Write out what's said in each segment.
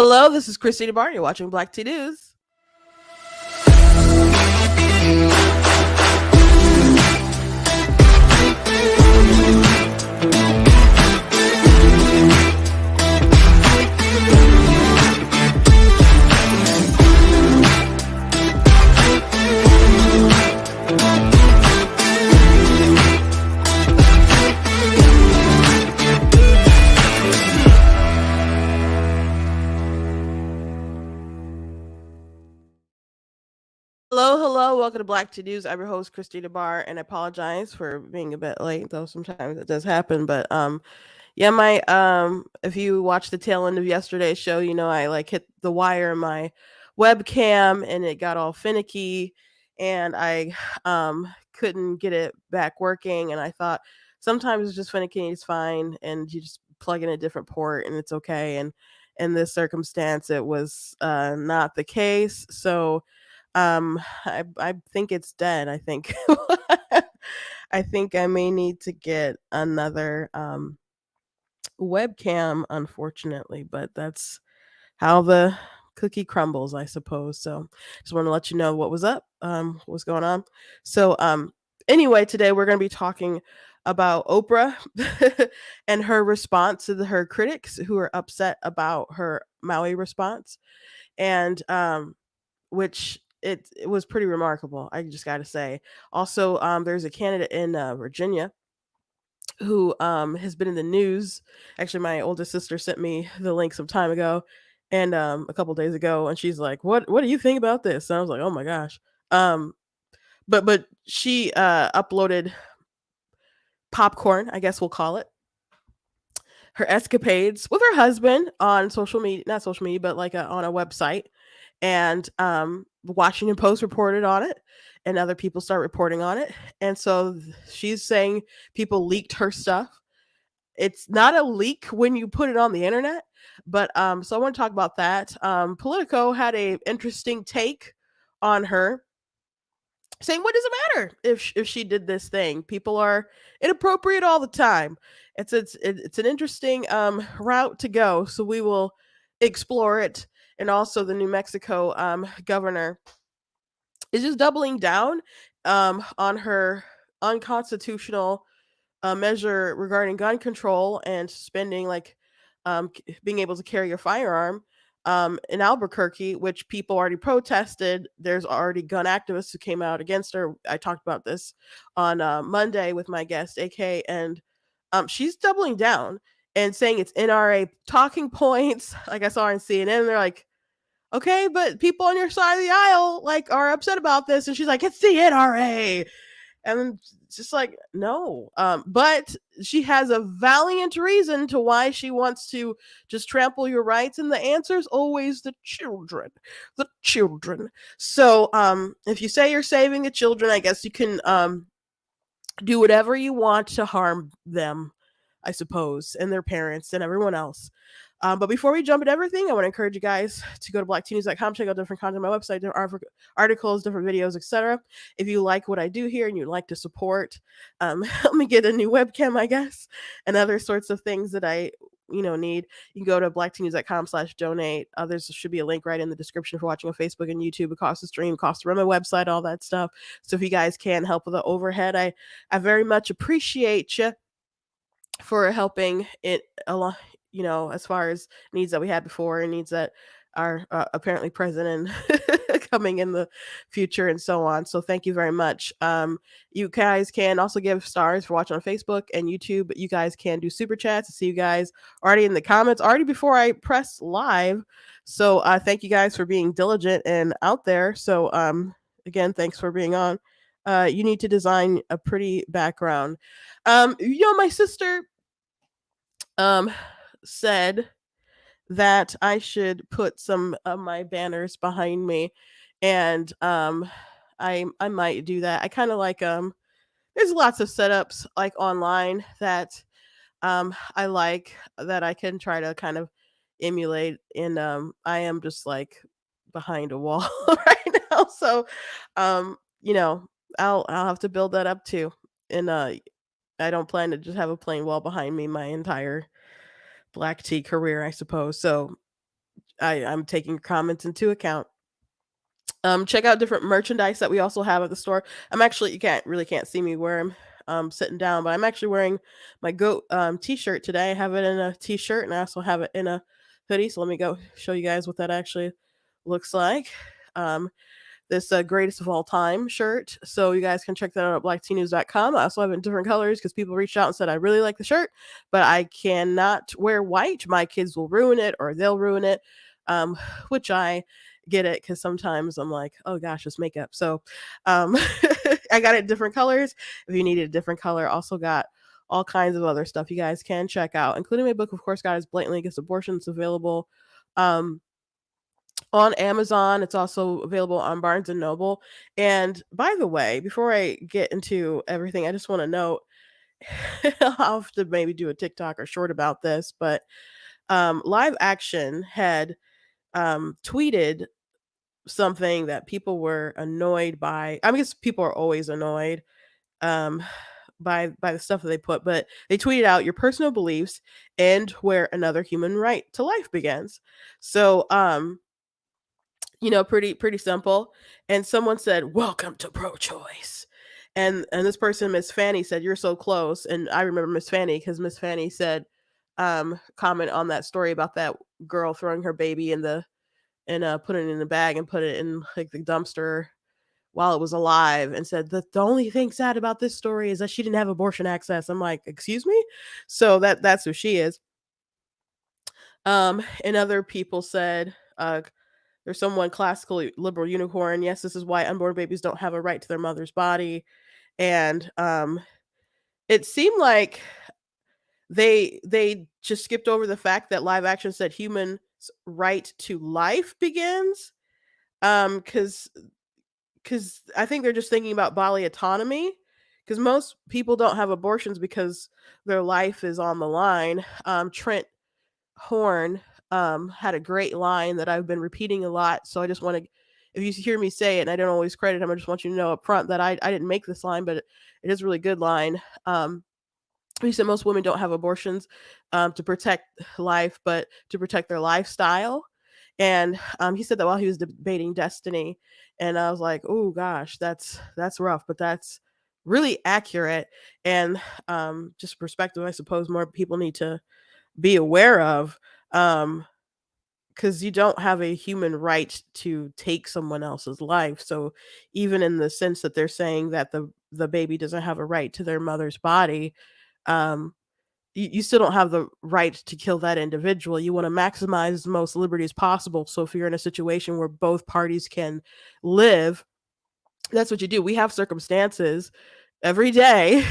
Hello, this is Christina Barr. You're watching Black Tea News. Hello. Welcome to Black Tea News. I'm your host, Christina Barr, and I apologize for being a bit late, though sometimes it does happen. But yeah, my if you watched the tail end of yesterday's show, I like hit the wire in my webcam and it got all finicky, and I couldn't get it back working. And I thought sometimes it's just finicky, it's fine, and you just plug in a different port and it's okay. And in this circumstance, it was not the case. So I think it's dead. I think I think I may need to get another webcam, unfortunately, but that's how the cookie crumbles, I suppose. So just want to let you know what was up, what's going on. So anyway, today we're going to be talking about Oprah and her response to her critics who are upset about her Maui response, and which it was pretty remarkable. I just got to say. Also, there's a candidate in Virginia who has been in the news. Actually, my oldest sister sent me the link some time ago, and a couple days ago, and she's like, "What do you think about this?" And I was like, "Oh my gosh." Um, but she uploaded popcorn, I guess we'll call it, her escapades with her husband on social media, not social media, but like on a website. And Washington Post reported on it, and other people start reporting on it. And so she's saying people leaked her stuff. It's not a leak when you put it on the internet, but so I want to talk about that. Politico had a interesting take on her, saying, "What does it matter if she did this thing? People are inappropriate all the time." It's an interesting route to go, so we will explore it. And also, the New Mexico governor is just doubling down on her unconstitutional measure regarding gun control and suspending, like, being able to carry a firearm in Albuquerque, which people already protested. There's already gun activists who came out against her. I talked about this on Monday with my guest, AK, and she's doubling down and saying it's NRA talking points. Like, I saw her on CNN, they're like, "Okay, but people on your side of the aisle like are upset about this," and she's like, "It's the NRA." And it's just like, no. But she has a valiant reason to why she wants to just trample your rights, and the answer is always the children. The children. So if you say you're saving the children, I guess you can do whatever you want to harm them, I suppose, and their parents and everyone else. But before we jump into everything, I want to encourage you guys to go to blacktnews.com, check out different content on my website, different articles, different videos, etc. If you like what I do here and you'd like to support, help me get a new webcam, I guess, and other sorts of things that I need, you can go to blacktnews.com/donate. There should be a link right in the description for watching on Facebook and YouTube. It costs to stream, it costs to run my website, all that stuff. So if you guys can help with the overhead, I very much appreciate you for helping it along, as far as needs that we had before and needs that are apparently present and coming in the future and so on. So thank you very much. You guys can also give stars for watching on Facebook and YouTube. You guys can do super chats. I see you guys already in the comments, already before I press live. So thank you guys for being diligent and out there. So again, thanks for being on. You need to design a pretty background. My sister said that I should put some of my banners behind me, and I might do that. I kind of like there's lots of setups like online that I like, that I can try to kind of emulate, and I am just like behind a wall right now. So you know, I'll have to build that up too. And I don't plan to just have a plain wall behind me my entire black tea career, I suppose. So I'm taking comments into account. Check out different merchandise that we also have at the store. I'm actually, you can't see me where I'm sitting down, but I'm actually wearing my goat t-shirt today. I have it in a t-shirt and I also have it in a hoodie. So let me go show you guys what that actually looks like. Um, this greatest of all time shirt. So you guys can check that out at blacktnews.com. I also have it in different colors because people reached out and said, I really like the shirt, but I cannot wear white. My kids will ruin it or they'll ruin it, which I get it because sometimes I'm like, oh gosh, it's makeup. So um, I got it in different colors. If you needed a different color, also got all kinds of other stuff you guys can check out, including my book, of course, God is blatantly against abortion. It's available um, on Amazon. It's also available on Barnes and Noble. And by the way, before I get into everything, I just want to note I'll have to maybe do a TikTok or short about this, but Live Action had tweeted something that people were annoyed by. I guess people are always annoyed um, by the stuff that they put, but they tweeted out your personal beliefs and where another human right to life begins. So pretty simple. And someone said, "Welcome to pro-choice." And this person, Miss Fanny, said, "You're so close." And I remember Miss Fanny because Miss Fanny said, comment on that story about that girl throwing her baby in the and putting it in the bag and put it in like the dumpster while it was alive, and said that the only thing sad about this story is that she didn't have abortion access. I'm like, excuse me? So that's who she is. And other people said, there's someone classically liberal unicorn. Yes, this is why unborn babies don't have a right to their mother's body. And it seemed like they just skipped over the fact that Live Action said human right to life begins. Because I think they're just thinking about bodily autonomy. Because most people don't have abortions because their life is on the line. Trent Horn had a great line that I've been repeating a lot. So I just want to, if you hear me say it and I don't always credit him, I just want you to know up front that I didn't make this line, but it is a really good line. He said most women don't have abortions to protect life, but to protect their lifestyle. And he said that while he was debating Destiny, and I was like, "Oh gosh, that's rough," but that's really accurate and just perspective. I suppose more people need to be aware of, because you don't have a human right to take someone else's life. So even in the sense that they're saying that the baby doesn't have a right to their mother's body, um, you still don't have the right to kill that individual. You want to maximize the most liberties possible. So if you're in a situation where both parties can live, that's what you do. We have circumstances every day.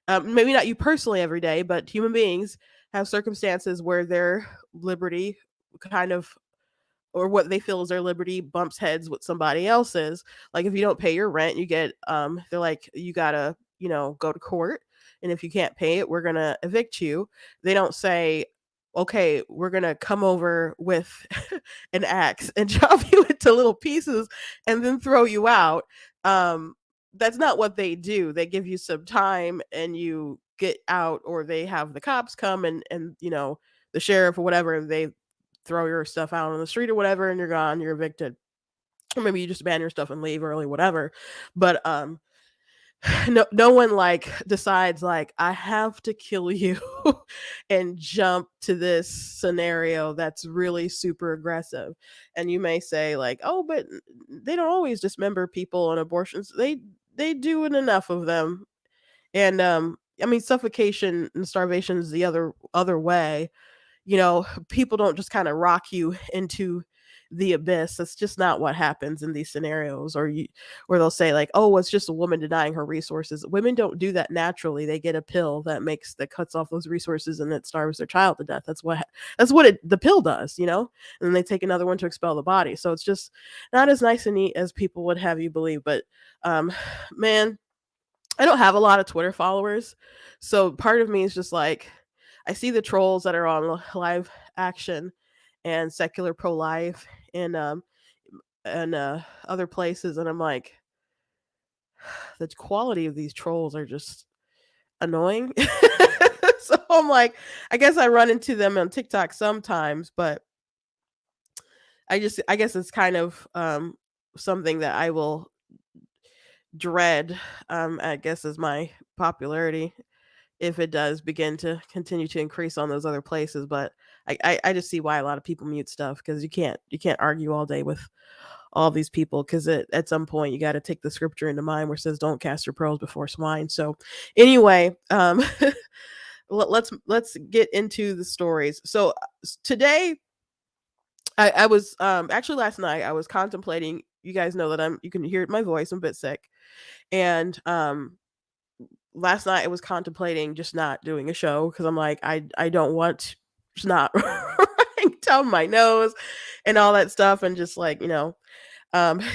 Maybe not you personally every day, but human beings have circumstances where their liberty kind of, or what they feel is their liberty, bumps heads with somebody else's. Like if you don't pay your rent, you get they're like, you gotta, go to court, and if you can't pay it, we're gonna evict you. They don't say, okay, we're gonna come over with an axe and chop you into little pieces and then throw you out. um that's not what they do. They give you some time and you get out, or they have the cops come and the sheriff or whatever, they throw your stuff out on the street or whatever, and you're gone, you're evicted. Or maybe you just abandon your stuff and leave early, whatever. But no one like decides like I have to kill you and jump to this scenario that's really super aggressive. And you may say like, oh, but they don't always dismember people on abortions. They do in enough of them. And I mean, suffocation and starvation is the other way. People don't just kind of rock you into the abyss. That's just not what happens in these scenarios. Or they'll say like, "Oh, it's just a woman denying her resources." Women don't do that naturally. They get a pill that cuts off those resources and it starves their child to death. That's what the pill does, And then they take another one to expel the body. So it's just not as nice and neat as people would have you believe. But um, man, I don't have a lot of Twitter followers, so part of me is just like, I see the trolls that are on Live Action and Secular Pro Life and other places, and I'm like, the quality of these trolls are just annoying. So I'm like, I guess I run into them on TikTok sometimes, but I guess it's kind of something that I will dread, I guess, as my popularity, if it does begin to continue to increase on those other places. But I just see why a lot of people mute stuff, because you can't argue all day with all these people, because at some point you got to take the scripture into mind where it says don't cast your pearls before swine. So anyway, let's get into the stories. So today I was actually last night I was contemplating. You guys know that you can hear my voice, I'm a bit sick. And last night I was contemplating just not doing a show, because I'm like, I don't want snot running down my nose and all that stuff, and just like,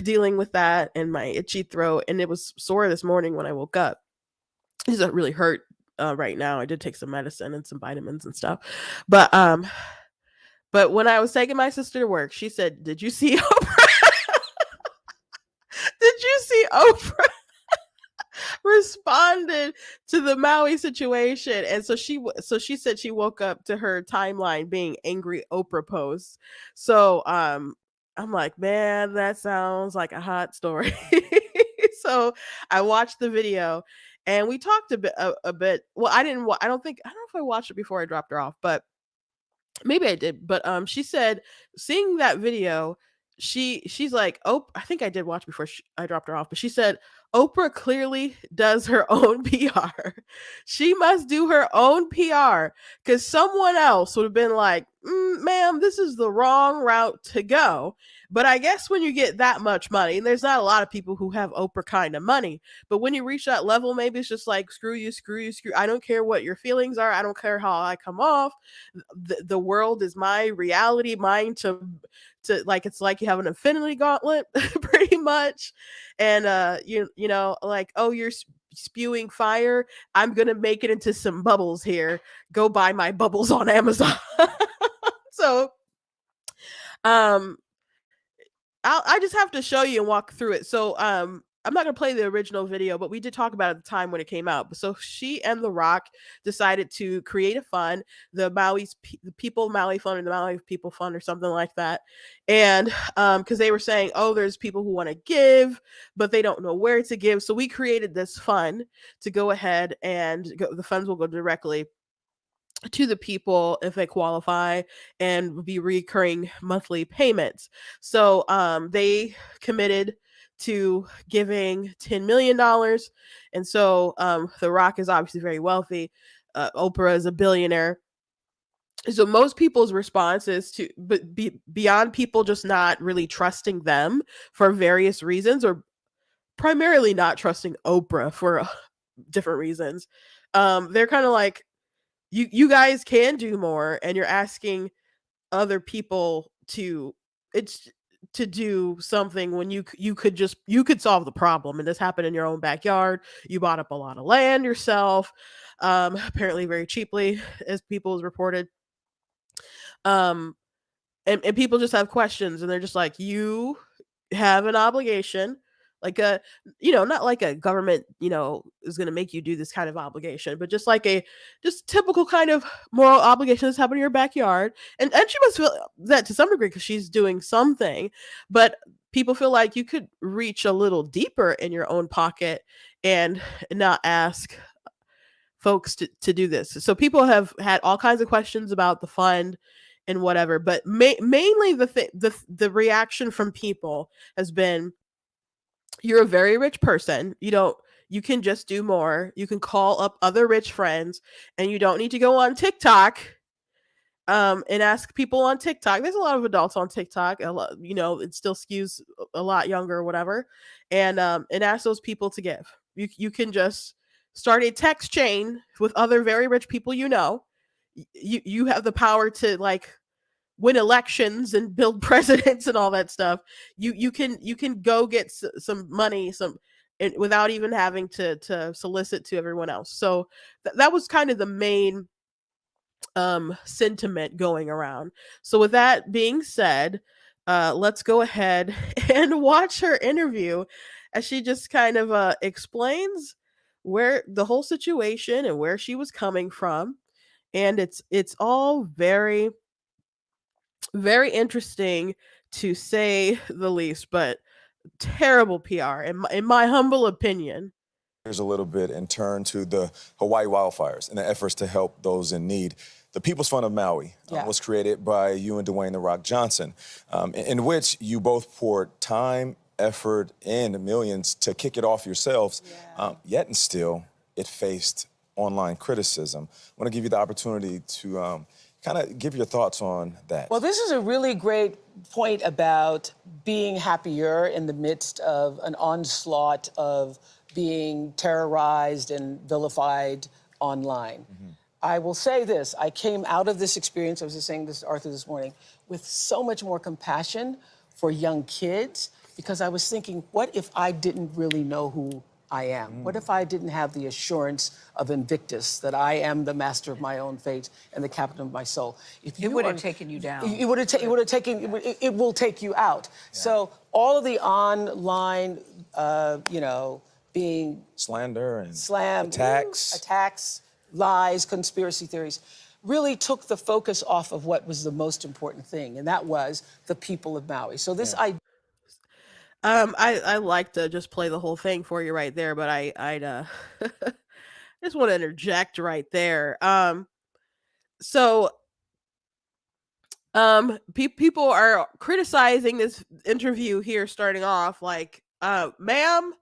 dealing with that and my itchy throat. And it was sore this morning when I woke up. It doesn't really hurt right now. I did take some medicine and some vitamins and stuff. But when I was taking my sister to work, she said, "Did you see Oprah? Did you see Oprah responded to the Maui situation?" And so she said she woke up to her timeline being angry Oprah posts. So I'm like, man, that sounds like a hot story. So I watched the video, and we talked a bit. Well, I didn't. I don't know if I watched it before I dropped her off, but maybe I did. But she said, seeing that video, she's like, "Oh, I think I did watch before I dropped her off." But she said Oprah clearly does her own PR. She must do her own PR, because someone else would have been like, "Ma'am, this is the wrong route to go." But I guess when you get that much money, and there's not a lot of people who have Oprah kind of money, but when you reach that level, maybe it's just like, screw you, screw you, screw. I don't care what your feelings are. I don't care how I come off. The world is my reality, mine to like, it's like you have an infinity gauntlet pretty much. And like, oh, you're spewing fire, I'm gonna make it into some bubbles here, go buy my bubbles on Amazon. So um I just have to show you and walk through it. So I'm not gonna play the original video, but we did talk about it at the time when it came out. So she and The Rock decided to create a fund, the People Maui Fund, or the Maui People Fund, or something like that. And because they were saying, oh, there's people who want to give, but they don't know where to give. So we created this fund to go ahead and the funds will go directly to the people if they qualify, and be recurring monthly payments. So they committed to giving $10 million. And so The Rock is obviously very wealthy. Oprah is a billionaire. So most people's response is to, but beyond people just not really trusting them for various reasons, or primarily not trusting Oprah for different reasons. They're kind of like, you guys can do more, and you're asking other people it's to do something when you could solve the problem, and this happened in your own backyard. You bought up a lot of land yourself, apparently very cheaply, as people has reported. um and people just have questions, and they're just like, you have an obligation, like a, not like a government, is going to make you do this kind of obligation, but just like a just typical kind of moral obligation that's happening in your backyard. And she must feel that to some degree, because she's doing something. But people feel like you could reach a little deeper in your own pocket and not ask folks to do this. So people have had all kinds of questions about the fund and whatever, but mainly the reaction from people has been, you're a very rich person. You can just do more. You can call up other rich friends, and you don't need to go on TikTok and ask people on TikTok. There's a lot of adults on TikTok. A lot, it still skews a lot younger or whatever, and ask those people to give. You can just start a text chain with other very rich people. You have the power to, like, win elections and build presidents and all that stuff. You can go get some money, without even having to solicit to everyone else. So that was kind of the main sentiment going around. So with that being said, let's go ahead and watch her interview, as she just kind of explains where the whole situation and where she was coming from. And it's all very, very interesting to say the least, but terrible PR in my humble opinion. Here's a little bit and turn to the Hawaii wildfires and the efforts to help those in need. The People's Fund of Maui was created by you and Dwayne "The Rock" Johnson, in which you both poured time, effort, and millions to kick it off yourselves. Yet and still, it faced online criticism. I want to give you the opportunity to kind of give your thoughts on that. Well, this is a really great point about being happier in the midst of an onslaught of being terrorized and vilified online. I will say this, I came out of this experience, I was just saying this to Arthur this morning, with so much more compassion for young kids, because I was thinking, what if I didn't really know who I am? What if I didn't have the assurance of Invictus, that I am the master of my own fate and the captain of my soul? If it would have taken you down. It would have taken, it will take you out. Yeah. So all of the online, being slander and attacks, lies, conspiracy theories, really took the focus off of what was the most important thing, and that was the people of Maui. So this idea. I like to just play the whole thing for you right there, but I'd just want to interject right there. So people are criticizing this interview here starting off like, ma'am,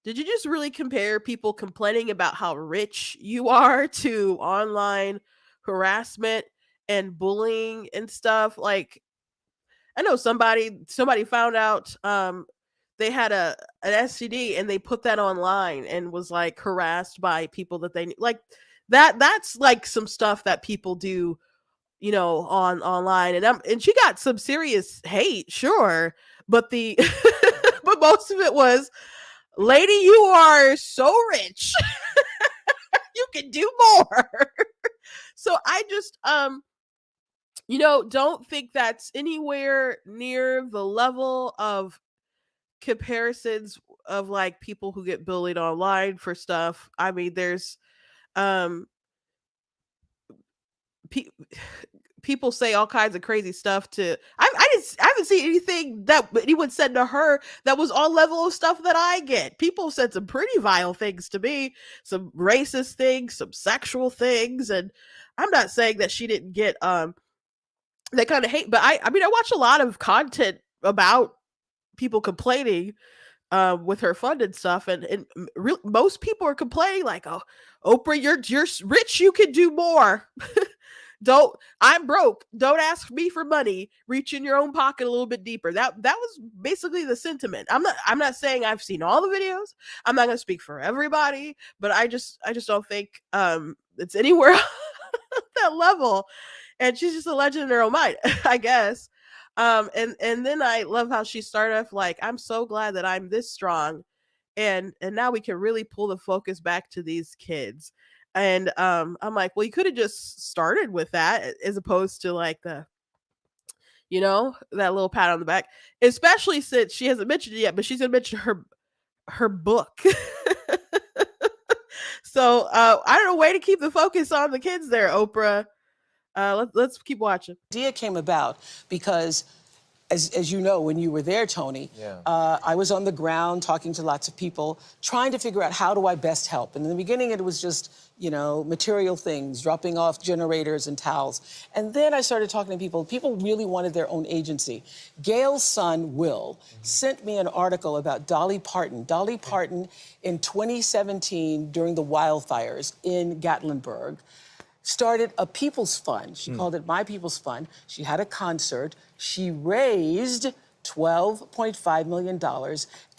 did you just really compare people complaining about how rich you are to online harassment and bullying and stuff? Like, I know somebody found out they had an STD and they put that online and was like harassed by people that they like that's like some stuff that people do, on online, and she got some serious hate, sure, but the but most of it was, lady, you are so rich. You can do more. So I just don't think that's anywhere near the level of comparisons of like people who get bullied online for stuff. I mean, there's um pe- people say all kinds of crazy stuff to I haven't seen anything that anyone said to her that was on level of stuff that I get. People said some pretty vile things to me, some racist things, some sexual things, and I'm not saying that she didn't get that kind of hate, but I mean I watch a lot of content about people complaining with her fund and stuff, and most people are complaining like, "Oh, Oprah, you're rich, you can do more." Don't I'm broke. Don't ask me for money. Reach in your own pocket a little bit deeper. That was basically the sentiment. I'm not saying I've seen all the videos. I'm not going to speak for everybody, but I just don't think it's anywhere that level. And she's just a legend in her own mind, I guess. And then I love how she started off like, I'm so glad that I'm this strong, and now we can really pull the focus back to these kids. And I'm like, well, you could have just started with that as opposed to like that little pat on the back, especially since she hasn't mentioned it yet, but she's gonna mention her book. So I don't know, way to keep the focus on the kids there, Oprah. Let's keep watching. Idea came about because, as you know, when you were there, Tony, I was on the ground talking to lots of people, trying to figure out how do I best help. And in the beginning, it was just, material things, dropping off generators and towels. And then I started talking to people. People really wanted their own agency. Gail's son, Will, sent me an article about Dolly Parton. Dolly Parton, in 2017, during the wildfires in Gatlinburg, started a People's Fund. She called it My People's Fund. She had a concert. She raised $12.5 million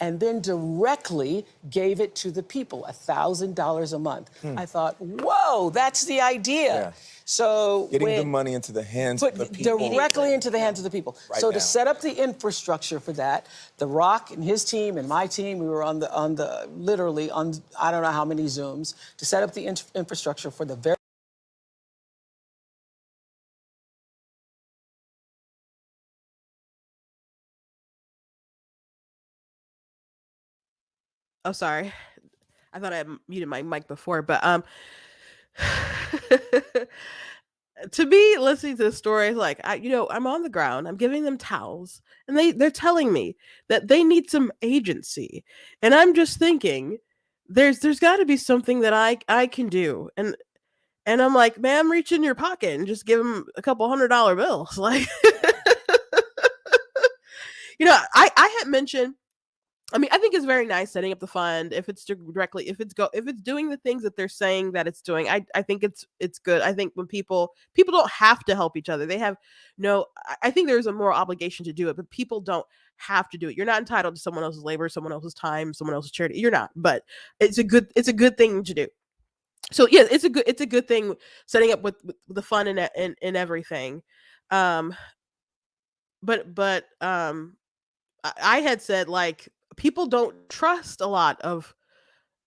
and then directly gave it to the people, $1,000 a month. I thought, whoa, that's the idea. Yeah. So getting the money into the hands of the people. Directly into the hands of the people. Right so now. To set up the infrastructure for that, The Rock and his team and my team, we were literally on I don't know how many Zooms to set up the infrastructure for the very Oh, sorry. I thought I had muted my mic before, but to me, listening to the story, like I'm on the ground, I'm giving them towels, and they're telling me that they need some agency, and I'm just thinking, there's got to be something that I can do, and I'm like, ma'am, reach in your pocket and just give them a couple $100 bills, like, I had mentioned. I mean, I think it's very nice setting up the fund if it's directly if it's doing the things that they're saying that it's doing. I think it's good. I think when people don't have to help each other. They have no. I think there's a moral obligation to do it, but people don't have to do it. You're not entitled to someone else's labor, someone else's time, someone else's charity. You're not, but it's a good thing to do. So yeah, it's a good thing setting up with the fun and everything. Um, but I had said, like, people don't trust a lot of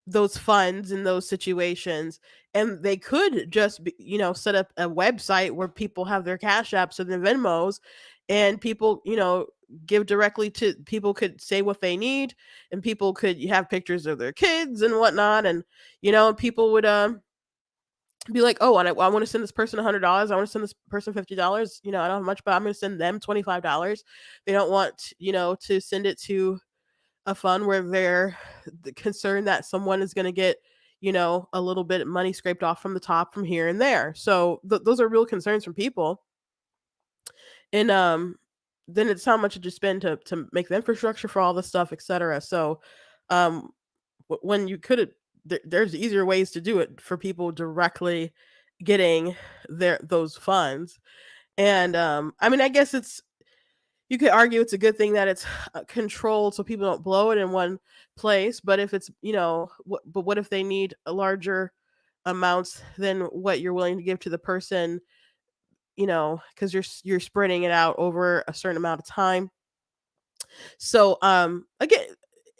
those funds in those situations, and they could just set up a website where people have their cash apps and their Venmos, and people give directly to people, could say what they need, and people could have pictures of their kids and whatnot, and people would be like, oh, I want to send this person $100. I want to send this person $50. I don't have much, but I'm going to send them $25. They don't want, to send it to a fund where they're concerned that someone is going to get, a little bit of money scraped off from the top from here and there. So those are real concerns from people. And then it's how much did you spend to make the infrastructure for all this stuff, etc. So um, when you could, there's easier ways to do it for people directly getting those funds. And I mean, I guess you could argue it's a good thing that it's controlled so people don't blow it in one place. But if it's but what if they need a larger amounts than what you're willing to give to the person, because you're spreading it out over a certain amount of time. So again,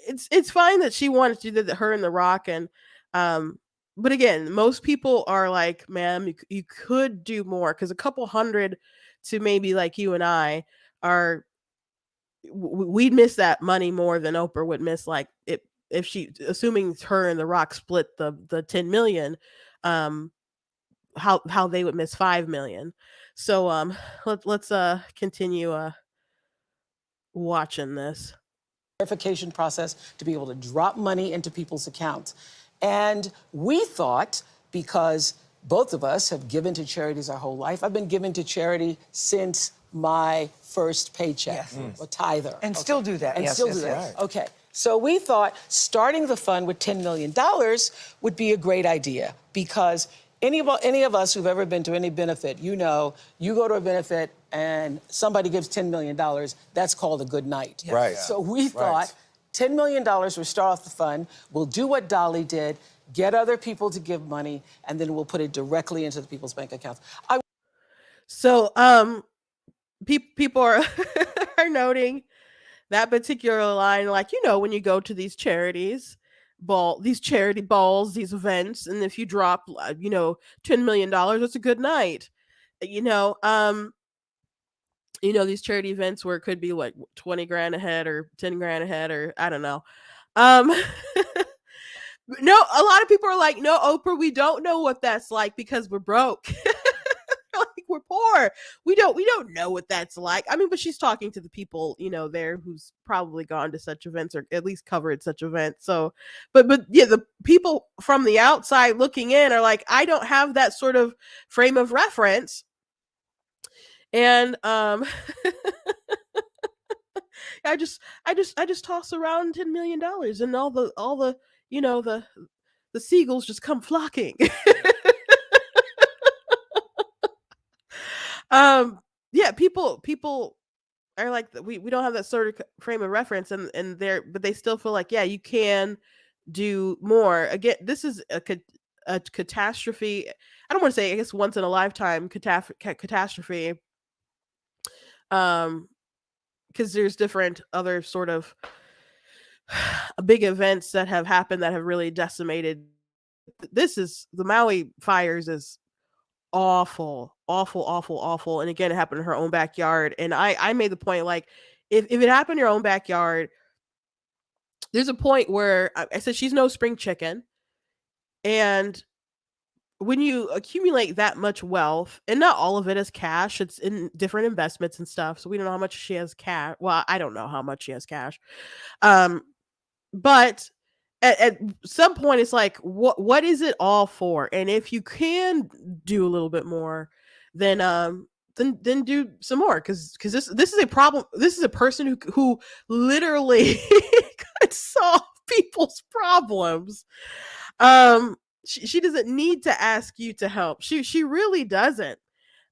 it's fine that she wanted to do that, her and The Rock, and but again, most people are like, ma'am, you could do more, because a couple hundred to maybe like you and I are, we'd miss that money more than Oprah would miss, like, it if she, assuming her and The Rock split the 10 million, um how they would miss 5 million. So let's continue watching this. Verification process to be able to drop money into people's accounts. And we thought, because both of us have given to charities our whole life, I've been giving to charity since my first paycheck, Yes. a tither. And still do that. And Yes, still yes, do that. yes. Okay. So we thought starting the fund with $10 million would be a great idea, because any of us who've ever been to any benefit, you go to a benefit and somebody gives $10 million, that's called a good night. Yes. Right. So we thought $10 million will start off the fund, we'll do what Dolly did, get other people to give money, and then we'll put it directly into the people's bank accounts. So people are are noting that particular line, like, when you go to these these charity balls, these events, and if you drop $10 million, that's a good night. you know um these charity events where it could be like 20 grand a head or 10 grand a head, or I don't know. um no, a lot of people are like, no, Oprah, we don't know what that's like because we're broke. Like, we're poor. We don't know what that's like. I mean, but she's talking to the people there who's probably gone to such events or at least covered such events. So but yeah, the people from the outside looking in are like, I don't have that sort of frame of reference. And I just toss around $10 million, and all the the seagulls just come flocking. um yeah, people are like, we don't have that sort of frame of reference, and but they still feel like, yeah, you can do more. Again, this is a catastrophe. I don't want to say, I guess, once in a lifetime catastrophe, um because there's different other sort of big events that have happened that have really decimated. This is the Maui fires is awful, awful, awful, awful. And again, it happened in her own backyard. And I made the point, like, if it happened in your own backyard, there's a point where I said she's no spring chicken, and when you accumulate that much wealth, and not all of it is cash, it's in different investments and stuff. So we don't know how much she has cash. Well, I don't know how much she has cash. Um, but at some point, it's like, what is it all for? And if you can do a little bit more, then then do some more, because this is a problem. This is a person who literally could solve people's problems. She doesn't need to ask you to help. She really doesn't.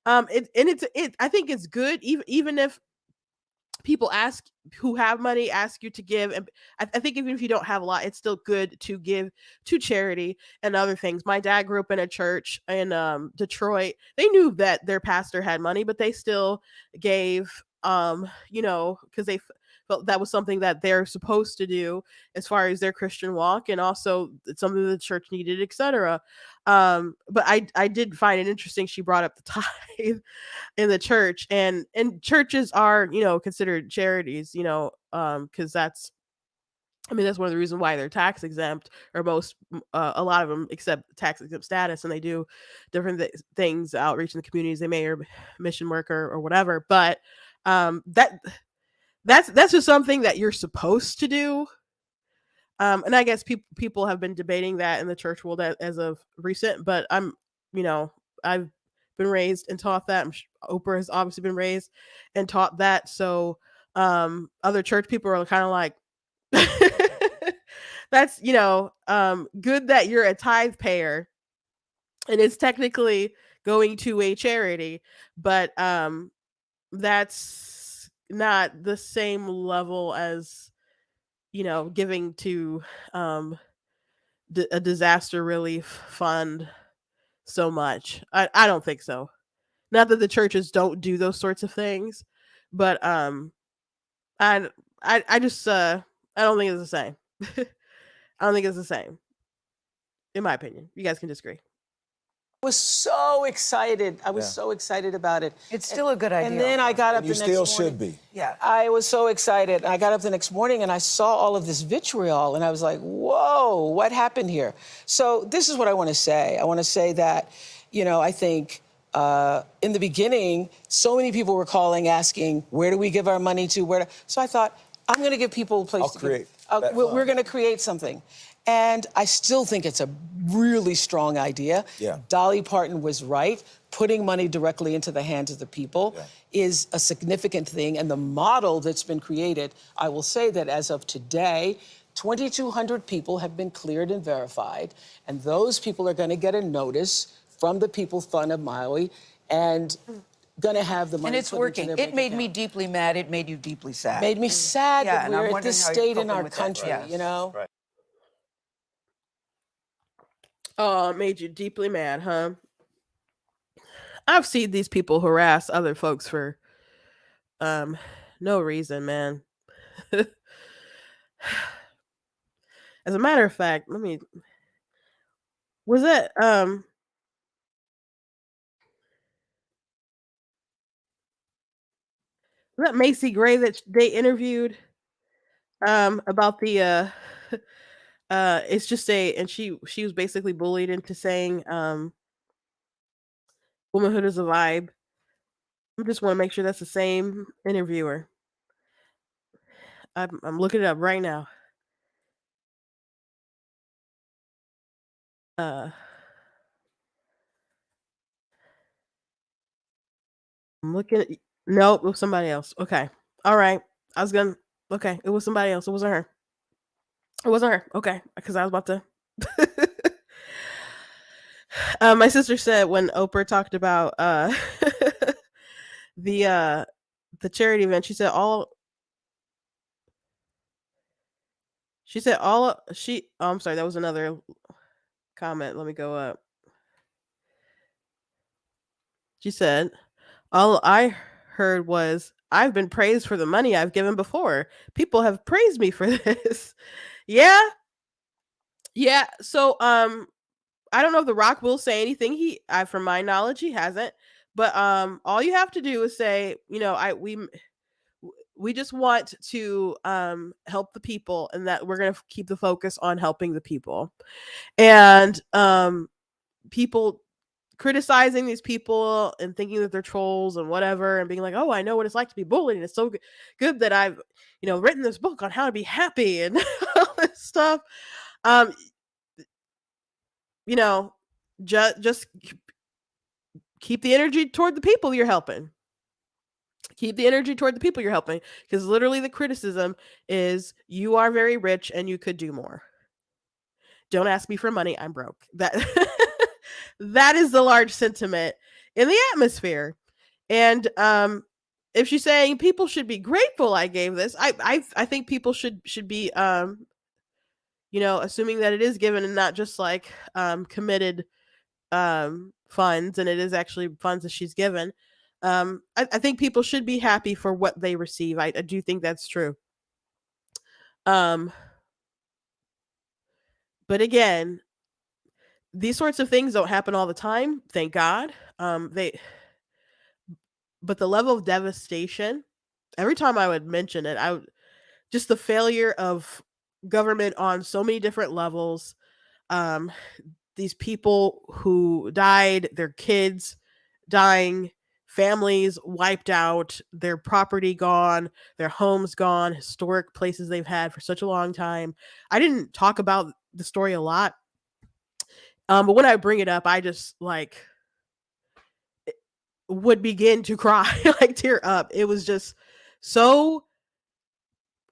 It I think it's good, even if people ask, who have money, ask you to give. And I think even if you don't have a lot, it's still good to give to charity and other things. My dad grew up in a church in Detroit. They knew that their pastor had money, but they still gave, because they felt that was something that they're supposed to do as far as their Christian walk, and also it's something the church needed, etc. But I did find it interesting she brought up the tithe in the church, and churches are, considered charities, because that's, I mean, that's one of the reasons why they're tax exempt, or most, a lot of them accept tax exempt status, and they do different things, outreach in the communities they may, or mission work, or whatever. But that's just something that you're supposed to do. And I guess people have been debating that in the church world as of recent, but I've been raised and taught that. Oprah has obviously been raised and taught that. So other church people are kind of like, that's, good that you're a tithe payer, and it's technically going to a charity, but that's not the same level as, giving to a disaster relief fund so much. I don't think so. Not that the churches don't do those sorts of things, but I I just I don't think it's the same. I don't think it's the same, in my opinion. You guys can disagree. Was so excited. I was so excited about it. It's still a good idea. And then I got up You the next still morning. should be. Yeah. I was so excited. I got up the next morning and I saw all of this vitriol, and I was like, whoa, what happened here? So this is what I want to say. I want to say that, I think in the beginning, so many people were calling, asking, where do we give our money to? So I thought, I'm going to give people a place to create give. We're going to create something. And I still think it's a really strong idea. Yeah. Dolly Parton was right. Putting money directly into the hands of the people is a significant thing. And the model that's been created, I will say that as of today, 2,200 people have been cleared and verified. And those people are going to get a notice from the People Fund of Maui, and going to have the money. And it's working. It made me deeply mad. It made you deeply sad. Made me sad Yeah, that and I'm we're at wondering this how you're state in coping our with that. country, Yes. Right. Oh, it made you deeply mad, huh? I've seen these people harass other folks for no reason, man. As a matter of fact, was it Macy Gray that they interviewed about the it's just a and she was basically bullied into saying womanhood is a vibe. I just want to make sure that's the same interviewer. I'm looking it up right now. Uh I'm looking at, nope, it was somebody else. Okay. All right. I was gonna Okay, it was somebody else. It wasn't her. It wasn't her. Okay. Because I was about to my sister said when Oprah talked about the uh the charity event, she said all she oh, I'm sorry, that was another comment. Let me go up. She said, all I heard was, I've been praised for the money I've given before. People have praised me for this. Yeah. Yeah. So I don't know if The Rock will say anything. From my knowledge, he hasn't. But all you have to do is say, we just want to help the people, and that we're going to keep the focus on helping the people. And people criticizing these people and thinking that they're trolls and whatever, and being like, oh, I know what it's like to be bullied, and it's so good that I've, written this book on how to be happy and all this stuff. um just keep the energy toward the people you're helping. Keep the energy toward the people you're helping, because literally the criticism is, you are very rich and you could do more. Don't ask me for money, I'm broke. That is the large sentiment in the atmosphere. And if she's saying people should be grateful I gave this, I think people should be assuming that it is given, and not just like committed funds, and it is actually funds that she's given. I think people should be happy for what they receive. I do think that's true. Um, but again, these sorts of things don't happen all the time, thank God. But the level of devastation, every time I would mention it, just the failure of government on so many different levels. Um, these people who died, their kids dying, families wiped out, their property gone, their homes gone, historic places they've had for such a long time. I didn't talk about the story a lot, but when I bring it up, I just like would begin to cry, like tear up. It was just so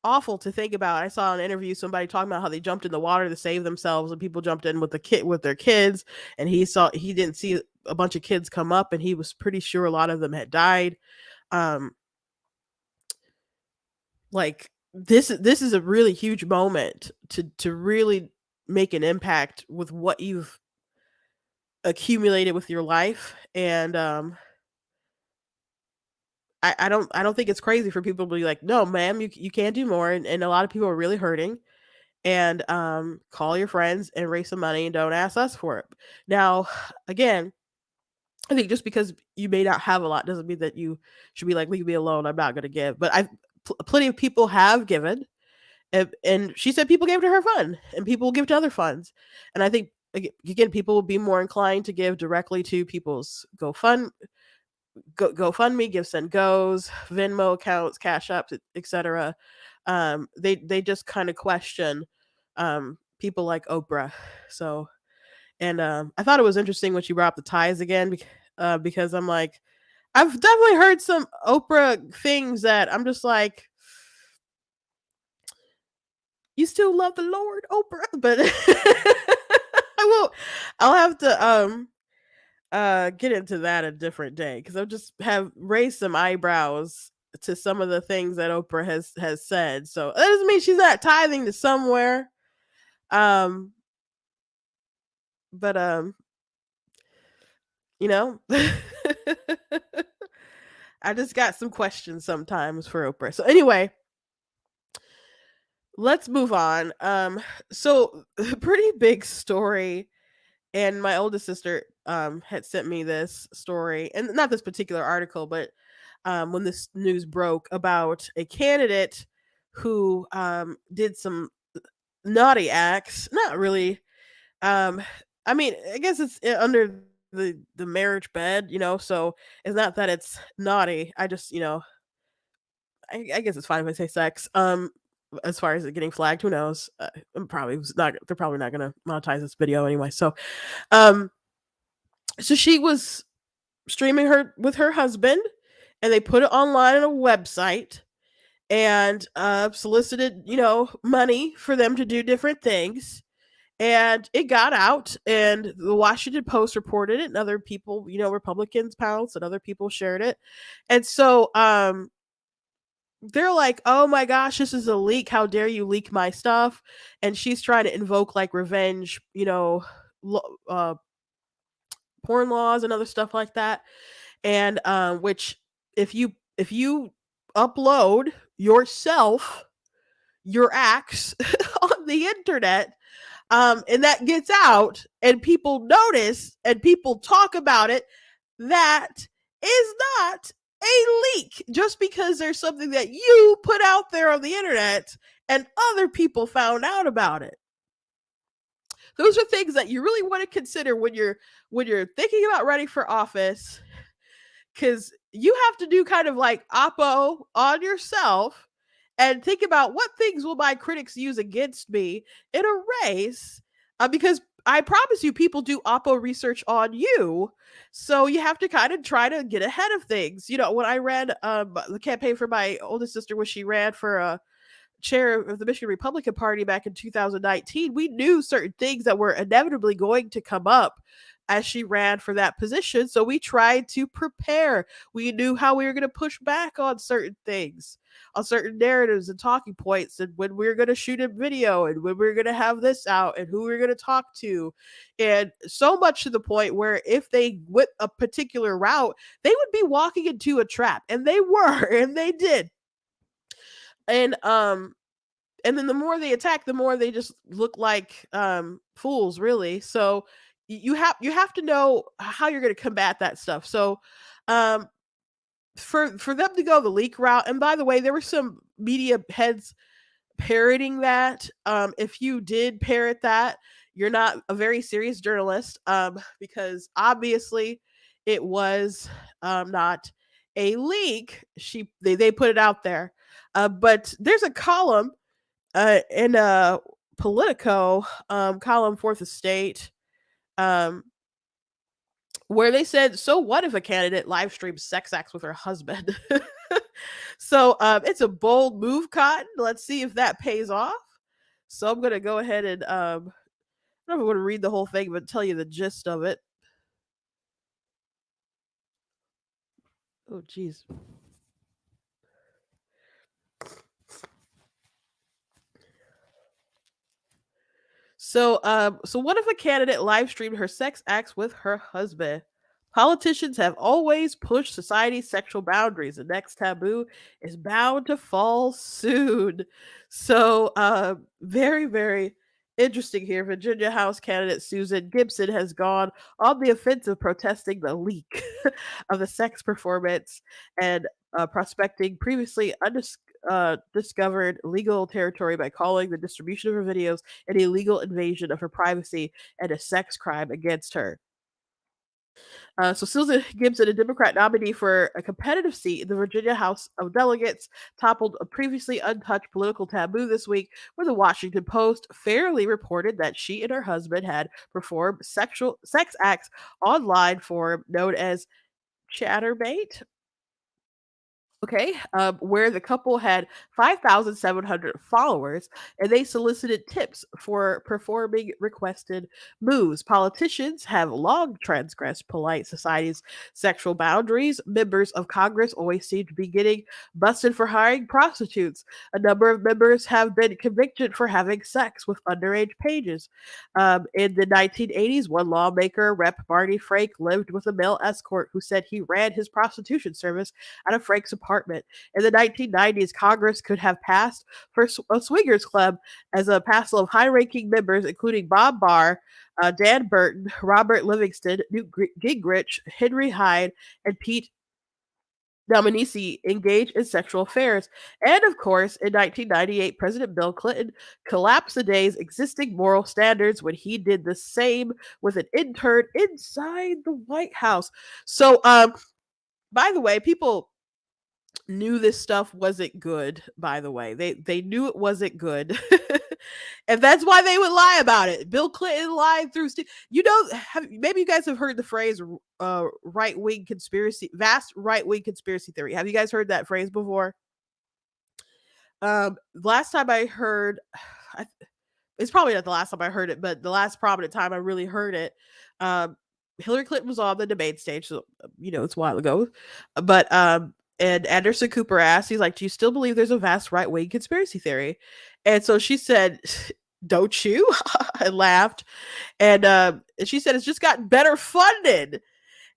awful to think about. I saw an interview, somebody talking about how they jumped in the water to save themselves, and people jumped in with their kids, and he didn't see a bunch of kids come up, and he was pretty sure a lot of them had died. Like this is a really huge moment to really make an impact with what you've accumulated with your life. And I don't think it's crazy for people to be like, no, ma'am, you can't do more. And a lot of people are really hurting. And call your friends and raise some money, and don't ask us for it. Now, again, I think just because you may not have a lot doesn't mean that you should be like, leave me alone, I'm not going to give. But plenty of people have given. And she said people gave to her fund, and people give to other funds. And I think, again, people will be more inclined to give directly to people's GoFundMe, Give, Send, Goes, Venmo accounts, Cash Apps, etc. They just kind of question people like Oprah. So, and I thought it was interesting when she brought up the ties again, because I'm like, I've definitely heard some Oprah things that I'm just like, you still love the Lord, Oprah, but I'll have to get into that a different day, because I'll just have raised some eyebrows to some of the things that Oprah has said. So that doesn't mean she's not tithing to somewhere. Um but you know I just got some questions sometimes for Oprah. So anyway, let's move on. So pretty big story. And my oldest sister had sent me this story, and not this particular article, but when this news broke about a candidate who did some naughty acts. Not really. Um, I mean, I guess it's under the marriage bed, so it's not that it's naughty. I just, I guess it's fine if I say sex. As far as it getting flagged, who knows? They're probably not gonna monetize this video anyway. Um, so she was streaming her with her husband, and they put it online on a website, and solicited, money for them to do different things. And it got out, and the Washington Post reported it, and other people, Republicans pounced, and other people shared it. And so they're like, oh my gosh, this is a leak, how dare you leak my stuff. And she's trying to invoke like revenge, porn laws and other stuff like that. And which, if you upload yourself, your acts on the internet, and that gets out, and people notice, and people talk about it, that is not a leak. Just because there's something that you put out there on the internet and other people found out about it. those are things that you really want to consider when you're thinking about running for office, because you have to do kind of like oppo on yourself and think about what things will my critics use against me in a race, because I promise you people do oppo research on you, so you have to kind of try to get ahead of things. When I ran the campaign for my oldest sister, when she ran for chair of the Michigan Republican Party back in 2019, we knew certain things that were inevitably going to come up as she ran for that position. So we tried to prepare. We knew how we were going to push back on certain things, on certain narratives and talking points, and when we were going to shoot a video, and when we were going to have this out, and who we were going to talk to. And so much to the point where if they went a particular route, they would be walking into a trap. And they were, and they did. And then the more they attack, the more they just look like fools, really. So you have to know how you're going to combat that stuff. So um for them to go the leak route, and by the way, there were some media heads parroting that. If you did parrot that, you're not a very serious journalist, because obviously it was not a leak. They put it out there. But there's a column in Politico, column Fourth Estate, um, where they said, "So what if a candidate live streams sex acts with her husband?" So it's a bold move, Cotton. Let's see if that pays off. So I'm gonna go ahead and I don't want to read the whole thing, but tell you the gist of it. Oh, geez. So what if a candidate live streamed her sex acts with her husband? Politicians have always pushed society's sexual boundaries. The next taboo is bound to fall soon. So, very, very interesting here. Virginia House candidate Susan Gibson has gone on the offensive, protesting the leak of the sex performance and prospecting previously discovered legal territory by calling the distribution of her videos an illegal invasion of her privacy and a sex crime against her. So Susan Gibson, a Democrat nominee for a competitive seat in the Virginia House of Delegates, toppled a previously untouched political taboo this week, where the Washington Post fairly reported that she and her husband had performed sex acts online forum known as Chatterbait. Okay, where the couple had 5,700 followers, and they solicited tips for performing requested moves. Politicians have long transgressed polite society's sexual boundaries. Members of Congress always seem to be getting busted for hiring prostitutes. A number of members have been convicted for having sex with underage pages. In the 1980s, one lawmaker, Rep. Barney Frank, lived with a male escort who said he ran his prostitution service out of Frank's apartment. In the 1990s, Congress could have passed for a swingers club as a passel of high-ranking members, including Bob Barr, Dan Burton, Robert Livingston, Newt Gingrich, Henry Hyde, and Pete Dominici engage in sexual affairs. And of course, in 1998, President Bill Clinton collapsed the day's existing moral standards when he did the same with an intern inside the White House. So, by the way, people knew this stuff wasn't good. By the way, they knew it wasn't good. And that's why they would lie about it. Bill Clinton lied through maybe you guys have heard the phrase right-wing conspiracy, vast right-wing conspiracy theory. Have you guys heard that phrase before? Last time I heard it's probably not the last time I heard it, but the last prominent time I really heard it, Hillary Clinton was on the debate stage, so it's a while ago. But and Anderson Cooper asked, he's like, "Do you still believe there's a vast right wing conspiracy theory?" And so she said, "Don't you?" I laughed, and she said, "It's just gotten better funded."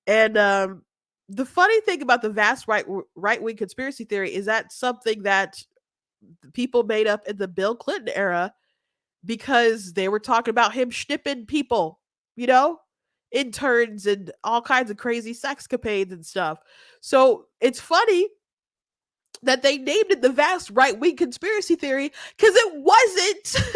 And the funny thing about the vast right wing conspiracy theory is that something that people made up in the Bill Clinton era, because they were talking about him schnipping people, interns and all kinds of crazy sexcapades and stuff. So it's funny that they named it the vast right-wing conspiracy theory, because it wasn't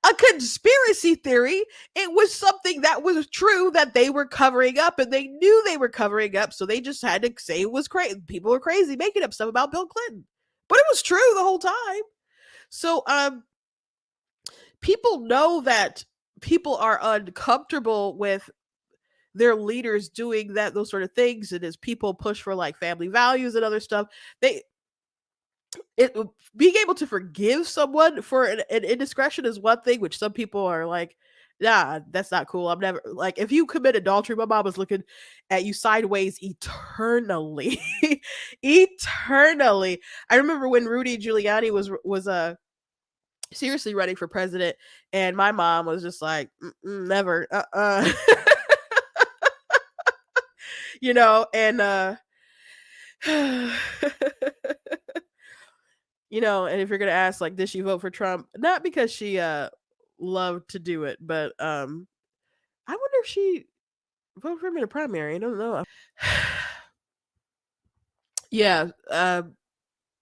a conspiracy theory. It was something that was true that they were covering up, and they knew they were covering up, so they just had to say it was crazy. People were crazy making up stuff about Bill Clinton, but it was true the whole time. So people know that people are uncomfortable with their leaders doing those sort of things, and as people push for like family values and other stuff, they it being able to forgive someone for an indiscretion is one thing, which some people are like, nah, that's not cool. I'm never like, if you commit adultery, my mom was looking at you sideways eternally. Eternally. I remember when Rudy Giuliani was seriously running for president, and my mom was just like, never, you know, and you know, and if you're gonna ask, like, did she vote for Trump? Not because she loved to do it, but I wonder if she voted for him in a primary. I don't know. Yeah,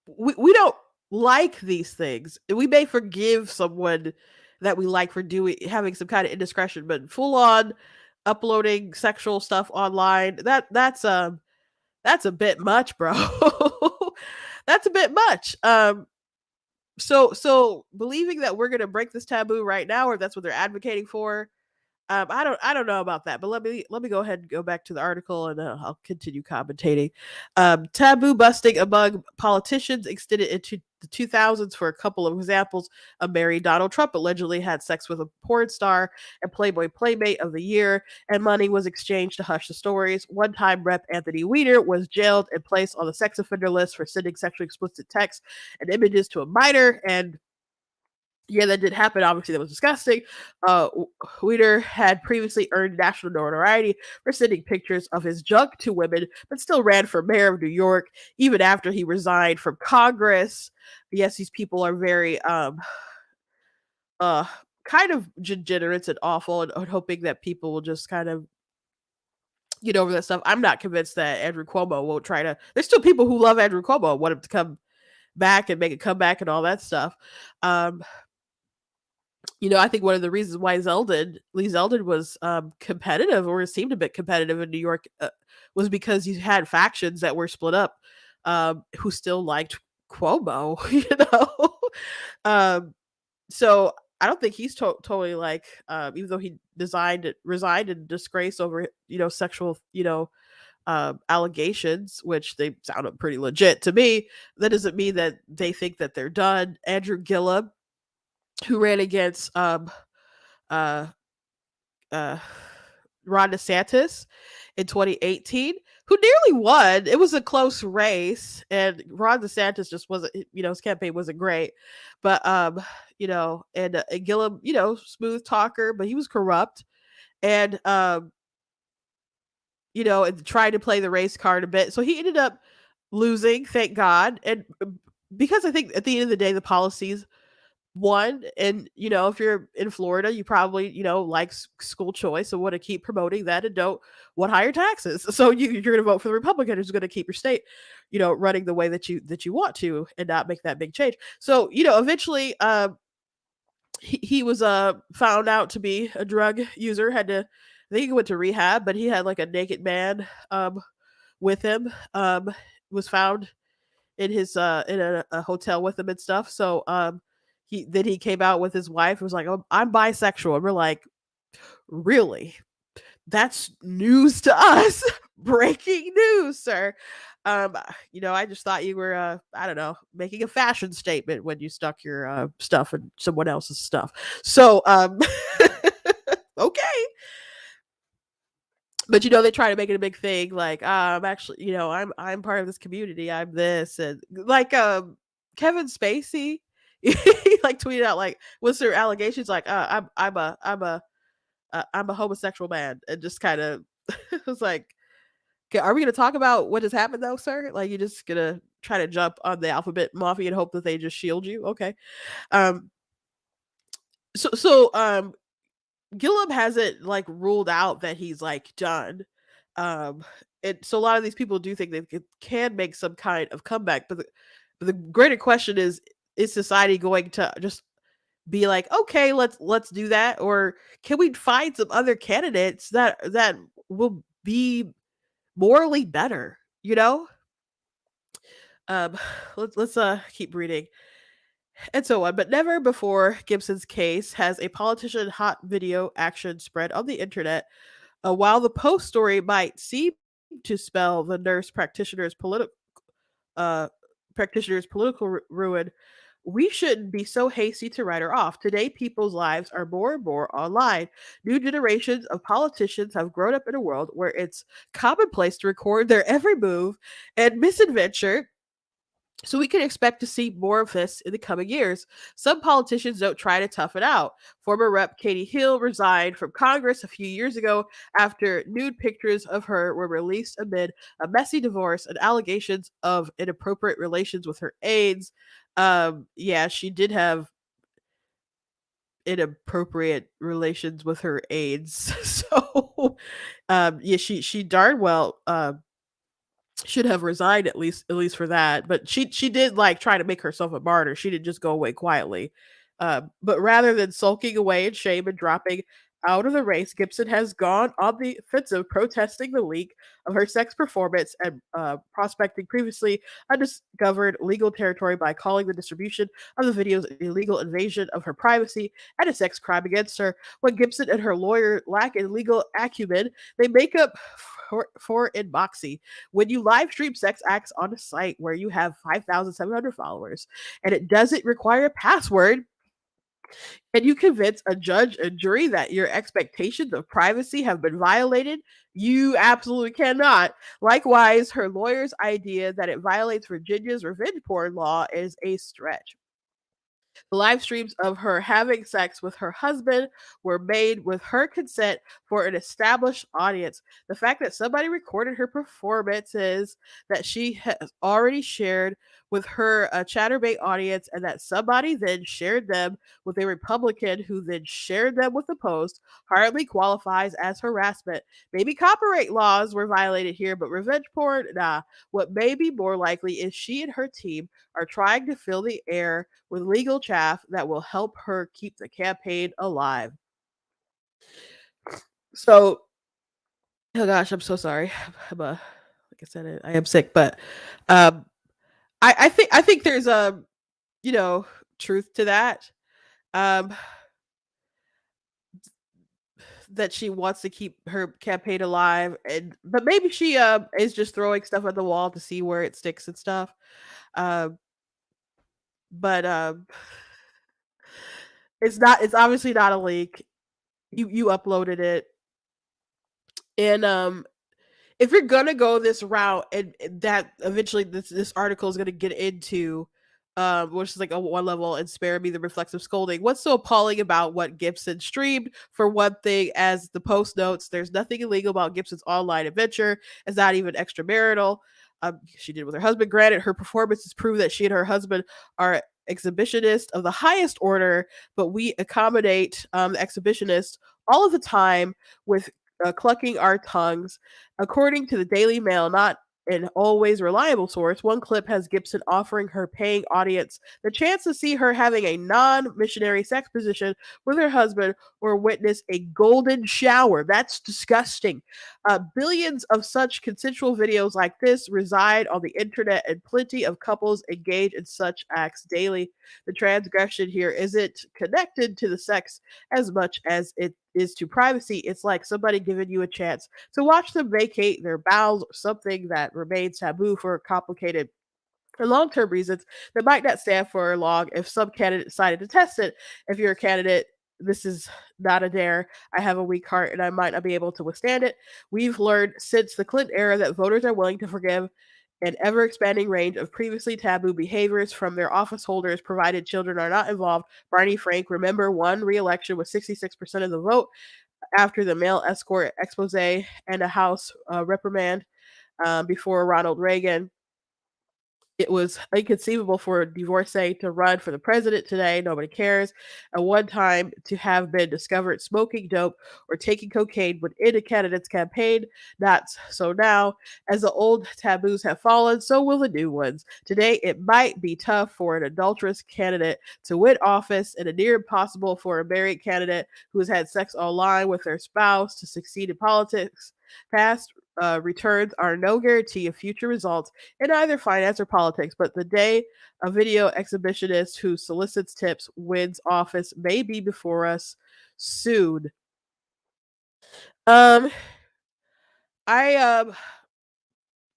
we don't like these things. We may forgive someone that we like for doing having some kind of indiscretion, but full on uploading sexual stuff online, that's a bit much, bro. That's a bit much. So believing that we're gonna break this taboo right now, or that's what they're advocating for, I don't know about that, but let me go ahead and go back to the article, and I'll continue commentating. Taboo busting among politicians extended into the 2000s for a couple of examples. A married Donald Trump allegedly had sex with a porn star and Playboy Playmate of the Year, and money was exchanged to hush the stories. One-time Rep Anthony Weiner was jailed and placed on the sex offender list for sending sexually explicit texts and images to a minor, and yeah, that did happen. Obviously, that was disgusting. Weeder had previously earned national notoriety for sending pictures of his junk to women, but still ran for mayor of New York even after he resigned from Congress. Yes, these people are very uh kind of degenerates and awful, and hoping that people will just kind of get over that stuff. I'm not convinced that Andrew Cuomo won't try to. There's still people who love Andrew Cuomo, want him to come back and make a comeback and all that stuff. You know, I think one of the reasons why Lee Zeldin was competitive, or seemed a bit competitive in New York, was because you had factions that were split up, who still liked Cuomo, you know. So I don't think he's totally like, even though he resigned in disgrace over, you know, sexual, you know, allegations, which they sounded pretty legit to me. That doesn't mean that they think that they're done. Andrew Gillum, who ran against uh, uh, Ron DeSantis in 2018, who nearly won. It was a close race, and Ron DeSantis just wasn't, you know, his campaign wasn't great. But you know, and Gillum, you know, smooth talker, but he was corrupt, and you know, and tried to play the race card a bit. So he ended up losing, thank God, and because I think at the end of the day, the policies one, and you know, if you're in Florida, you probably, you know, like school choice and want to keep promoting that, and don't want higher taxes, so you're going to vote for the Republican who's going to keep your state, you know, running the way that you want to, and not make that big change. So you know, eventually he was found out to be a drug user, had to, I think he went to rehab, but he had like a naked man with him, was found in his in a hotel with him and stuff. So he came out with his wife, was like, "Oh, I'm bisexual," and we're like, "Really? That's news to us." Breaking news, sir. You know, I just thought you were I don't know, making a fashion statement when you stuck your stuff in someone else's stuff. So okay. But you know, they try to make it a big thing, like, I'm actually, you know, I'm part of this community, I'm this, and like Kevin Spacey, he like tweeted out like, what's their allegations, like, I'm a homosexual man, and just kind of was like, okay, are we gonna talk about what has happened though, sir? Like, you're just gonna try to jump on the alphabet mafia and hope that they just shield you? Okay. um so Gillum hasn't like ruled out that he's like done. Um, and so a lot of these people do think they can make some kind of comeback, but the greater question is society going to just be like, okay, let's do that, or can we find some other candidates that will be morally better, you know? Um, let's keep reading and so on. But never before Gibson's case has a politician hot video action spread on the internet. While the post story might seem to spell the nurse uh, practitioner's political ruin, we shouldn't be so hasty to write her off. Today, people's lives are more and more online. New generations of politicians have grown up in a world where it's commonplace to record their every move and misadventure, so we can expect to see more of this in the coming years. Some politicians don't try to tough it out. Former Rep. Katie Hill resigned from Congress a few years ago after nude pictures of her were released amid a messy divorce and allegations of inappropriate relations with her aides. Yeah, she did have inappropriate relations with her aides. So, yeah, she darn well should have resigned, at least for that. But she did like try to make herself a martyr. She didn't just go away quietly. But rather than sulking away in shame and dropping out of the race, Gibson has gone on the offensive, protesting the leak of her sex performance and prospecting previously undiscovered legal territory by calling the distribution of the videos an illegal invasion of her privacy and a sex crime against her. When Gibson and her lawyer lack in legal acumen, they make up for in Moxie. When you live stream sex acts on a site where you have 5,700 followers and it doesn't require a password, and you convince a judge and jury that your expectations of privacy have been violated, you absolutely cannot. Likewise, her lawyer's idea that it violates Virginia's revenge porn law is a stretch. The live streams of her having sex with her husband were made with her consent for an established audience. The fact that somebody recorded her performances that she has already shared with her Chatterbait audience, and that somebody then shared them with a Republican who then shared them with the Post, hardly qualifies as harassment. Maybe copyright laws were violated here, but revenge porn, nah. What may be more likely is she and her team are trying to fill the air with legal chaff that will help her keep the campaign alive. So, oh gosh, I'm so sorry. Like I said, I am sick, but um, I think there's a you know truth to that. Um, that she wants to keep her campaign alive, and but maybe she is just throwing stuff at the wall to see where it sticks and stuff. Um, but it's not. It's obviously not a leak. You uploaded it, and if you're gonna go this route, and that eventually this article is gonna get into, which is like a one level and spare me the reflexive scolding. What's so appalling about what Gibson streamed? For one thing, as the post notes, there's nothing illegal about Gibson's online adventure. It's not even extramarital. She did with her husband. Granted, her performances prove that she and her husband are exhibitionists of the highest order, but we accommodate the exhibitionists all of the time with clucking our tongues. According to the Daily Mail, not an always reliable source, one clip has Gibson offering her paying audience the chance to see her having a non missionary sex position with her husband or witness a golden shower. That's disgusting. Billions of such consensual videos like this reside on the internet, and plenty of couples engage in such acts daily. The transgression here isn't connected to the sex as much as it is to privacy. It's like somebody giving you a chance to watch them vacate their bowels, or something that remains taboo for complicated for long-term reasons that might not stand for long if some candidate decided to test it. If you're a candidate, this is not a dare. I have a weak heart and I might not be able to withstand it. We've learned since the Clinton era that voters are willing to forgive an ever expanding range of previously taboo behaviors from their office holders, provided children are not involved. Barney Frank, remember, won re election with 66% of the vote after the male escort expose and a House reprimand before Ronald Reagan. It was inconceivable for a divorcee to run for the president today. Nobody cares. At one time, to have been discovered smoking dope or taking cocaine would end a candidate's campaign. Not so now. As the old taboos have fallen, so will the new ones. Today, it might be tough for an adulterous candidate to win office and a near impossible for a married candidate who has had sex online with their spouse to succeed in politics. Past returns are no guarantee of future results in either finance or politics, but the day a video exhibitionist who solicits tips wins office may be before us soon. Um, I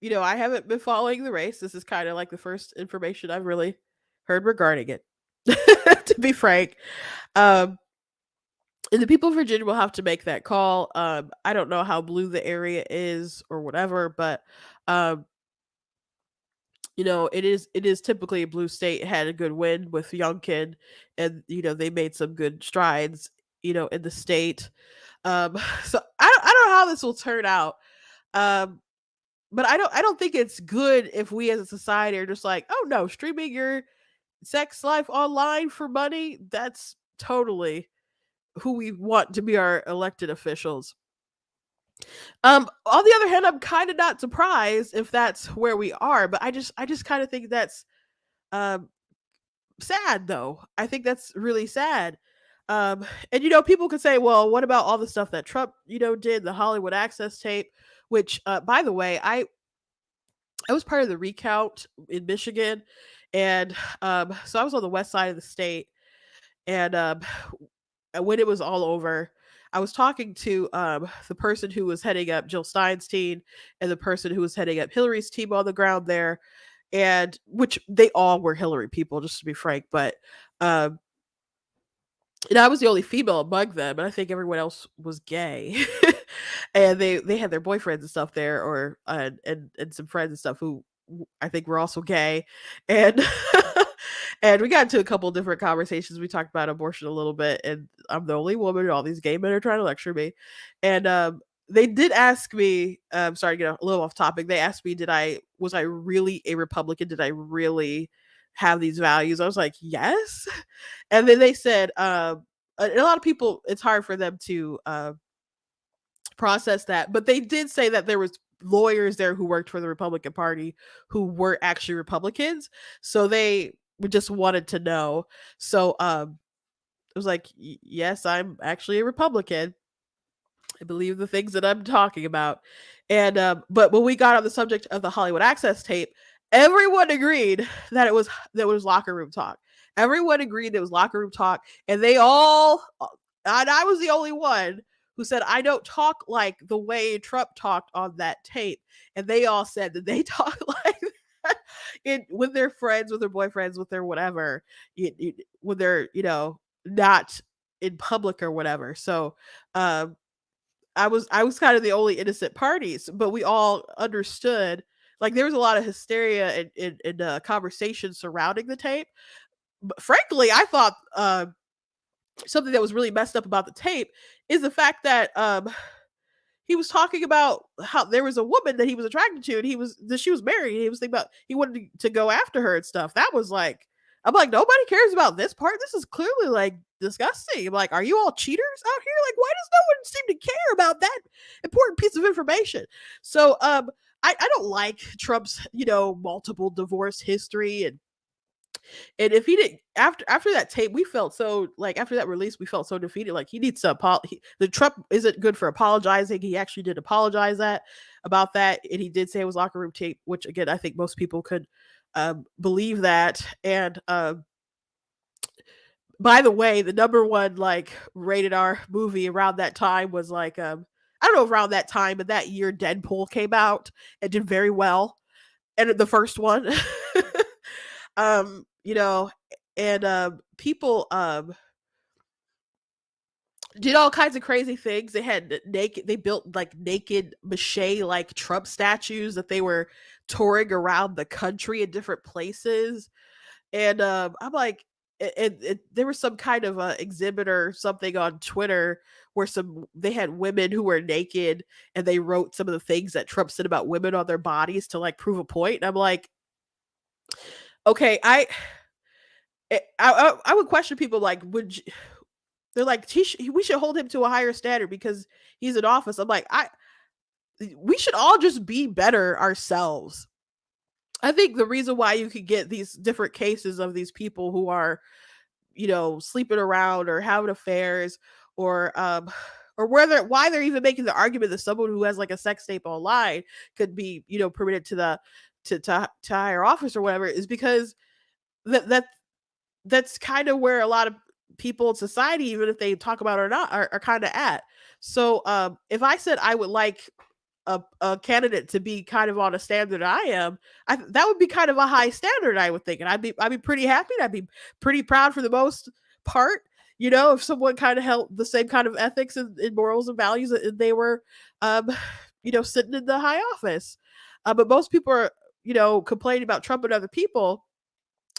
I haven't been following the race. This is kind of like the first information I've really heard regarding it. To be frank, um, and the people of Virginia will have to make that call. I don't know how blue the area is or whatever, but um, it is typically a blue state. It had a good win with Youngkin, and they made some good strides, in the state. So I don't know how this will turn out. Um, but I don't think it's good if we as a society are just like, oh no, streaming your sex life online for money. That's totally who we want to be our elected officials. On the other hand, I'm kind of not surprised if that's where we are, but I just kind of think that's um sad though. I think that's really sad. And people could say, well, what about all the stuff that Trump, did, the Hollywood Access tape, which by the way, I was part of the recount in Michigan, and so I was on the west side of the state, and when it was all over, I was talking to the person who was heading up Jill Stein's team and the person who was heading up Hillary's team on the ground there, and which they all were Hillary people, just to be frank. But um, and I was the only female among them, and I think everyone else was gay, and they had their boyfriends and stuff there, or and some friends and stuff who I think were also gay, and and we got into a couple different conversations. We talked about abortion a little bit, and I'm the only woman, and all these gay men are trying to lecture me, and they did ask me. Sorry to get a little off topic. They asked me, was I really a Republican? Did I really have these values? I was like, yes. And then they said, a lot of people, it's hard for them to process that, but they did say that there was lawyers there who worked for the Republican Party who were actually Republicans, so they just wanted to know. So it was like, yes, I'm actually a Republican. I believe the things that I'm talking about. And but when we got on the subject of the Hollywood Access tape, everyone agreed that it was locker room talk. Everyone agreed that it was locker room talk, and they all, and I was the only one who said I don't talk like the way Trump talked on that tape, and they all said that they talk like that with their friends, with their boyfriends, with their whatever, when they're not in public or whatever. So um I was kind of the only innocent parties, but we all understood. Like there was a lot of hysteria and conversation surrounding the tape. But frankly, I thought something that was really messed up about the tape is the fact that he was talking about how there was a woman that he was attracted to, and she was married. And he was thinking about he wanted to go after her and stuff. That was like, I'm like, nobody cares about this part. This is clearly like disgusting. I'm like, are you all cheaters out here? Like, why does no one seem to care about that important piece of information? So I don't like Trump's, multiple divorce history, and if he didn't, after that tape, we felt so, like, after that release, we felt so defeated. Like he needs to the Trump isn't good for apologizing. He actually did apologize about that, and he did say it was locker room tape, which again I think most people could believe that. And by the way, the number one like rated R movie around that time was like I don't know around that time, but that year Deadpool came out and did very well, and the first one. um you know and people did all kinds of crazy things. They built like naked mache like Trump statues that they were touring around the country in different places. And I'm like, there was some kind of exhibit or something on Twitter where they had women who were naked, and they wrote some of the things that Trump said about women on their bodies to like prove a point. And I'm like, Okay, I would question people like, they're like, we should hold him to a higher standard because he's in office. I'm like, we should all just be better ourselves. I think the reason why you could get these different cases of these people who are, sleeping around or having affairs, or whether why they're even making the argument that someone who has like a sex tape online could be, permitted to the to higher office or whatever, is because that that's kind of where a lot of people in society, even if they talk about it or not, are kind of at. So if I said I would like a candidate to be kind of on a standard I am, that would be kind of a high standard, I would think, and I'd be pretty happy. I'd be pretty proud for the most part. If someone kind of held the same kind of ethics and morals and values, and they were, um, sitting in the high office. But most people are, complaining about Trump and other people,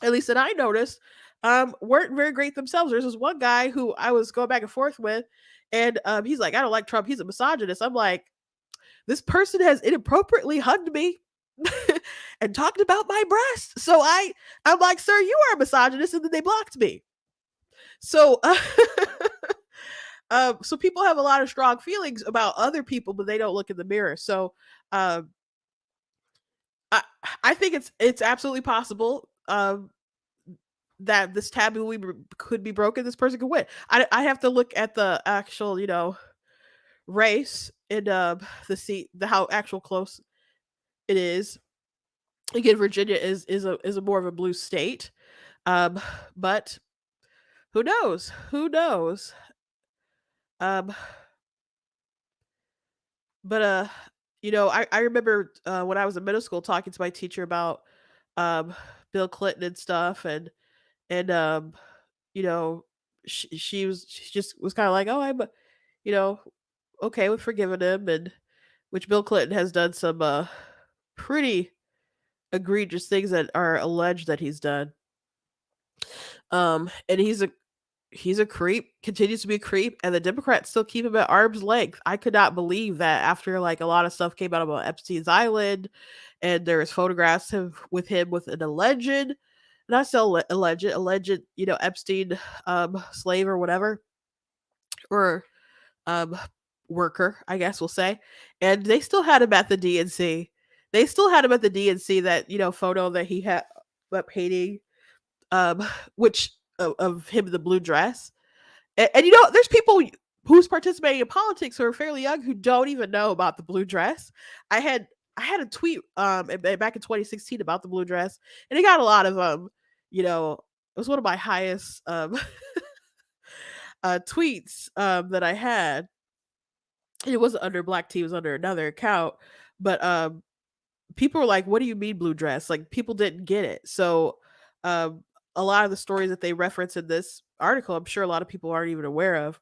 at least that I noticed, weren't very great themselves. There's this one guy who I was going back and forth with, and he's like, I don't like Trump. He's a misogynist. I'm like, this person has inappropriately hugged me and talked about my breast. So I'm like, sir, you are a misogynist, and then they blocked me. So so people have a lot of strong feelings about other people, but they don't look in the mirror. So um, I I think it's absolutely possible that this taboo could be broken. This person could win. I have to look at the actual, race and the how actual close it is. Again, Virginia is a more of a blue state, um, but who knows? Who knows? Um, but I remember when I was in middle school talking to my teacher about um Bill Clinton and stuff, and you know she just was kind of like, oh, I'm you know okay with forgiving him, and which Bill Clinton has done some pretty egregious things that are alleged that he's done. And he's a creep, continues to be a creep, and the Democrats still keep him at arm's length. I could not believe that after like a lot of stuff came out about Epstein's Island, and there was photographs of with him with an alleged, not so alleged, Epstein slave or whatever, or um worker, I guess we'll say. And they still had him at the DNC. They still had him at the DNC, that, photo that he had, that painting, um, which of him in the blue dress. And there's people who's participating in politics who are fairly young who don't even know about the blue dress. I had I had a tweet back in 2016 about the blue dress, and it got a lot of it was one of my highest tweets that I had. It wasn't under Black Tea, it was under another account, but people were like, "What do you mean blue dress?" Like, people didn't get it. So, um, a lot of the stories that they reference in this article, I'm sure a lot of people aren't even aware of.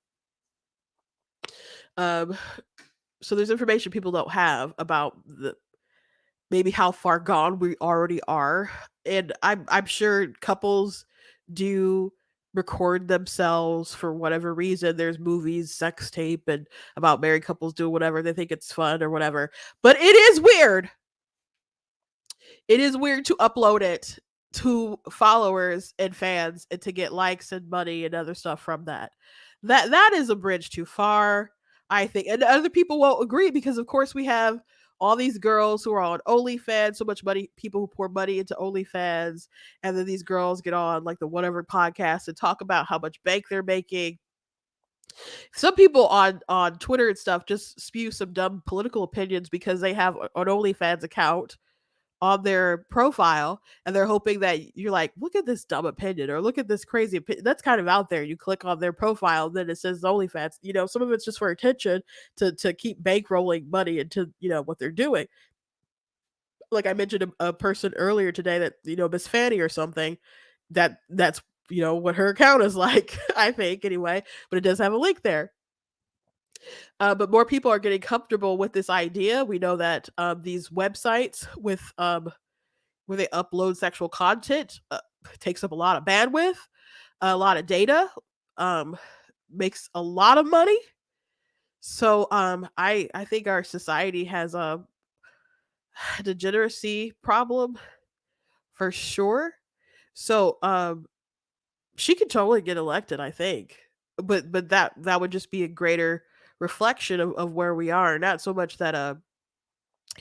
Um, so there's information people don't have about the maybe how far gone we already are, and I'm sure couples do record themselves for whatever reason. There's movies, sex tape, and about married couples doing whatever they think it's fun or whatever. But it is weird to upload it to followers and fans and to get likes and money and other stuff from that. That is a bridge too far, I think. And other people won't agree because of course we have all these girls who are on OnlyFans, so much money, people who pour money into OnlyFans, and then these girls get on like the whatever podcast and talk about how much bank they're making. Some people on Twitter and stuff just spew some dumb political opinions because they have an OnlyFans account on their profile, and they're hoping that you're like, look at this dumb opinion or look at this crazy opinion that's kind of out there. You click on their profile, then it says OnlyFans. Some of it's just for attention, to keep bankrolling money into what they're doing. Like I mentioned a person earlier today that Miss Fanny or something, that's what her account is like. I think anyway, but it does have a link there. But more people are getting comfortable with this idea. We know that these websites with where they upload sexual content takes up a lot of bandwidth, a lot of data, um, makes a lot of money. So I think our society has a degeneracy problem for sure. So she could totally get elected, I think. But that would just be a greater reflection of where we are. Not so much that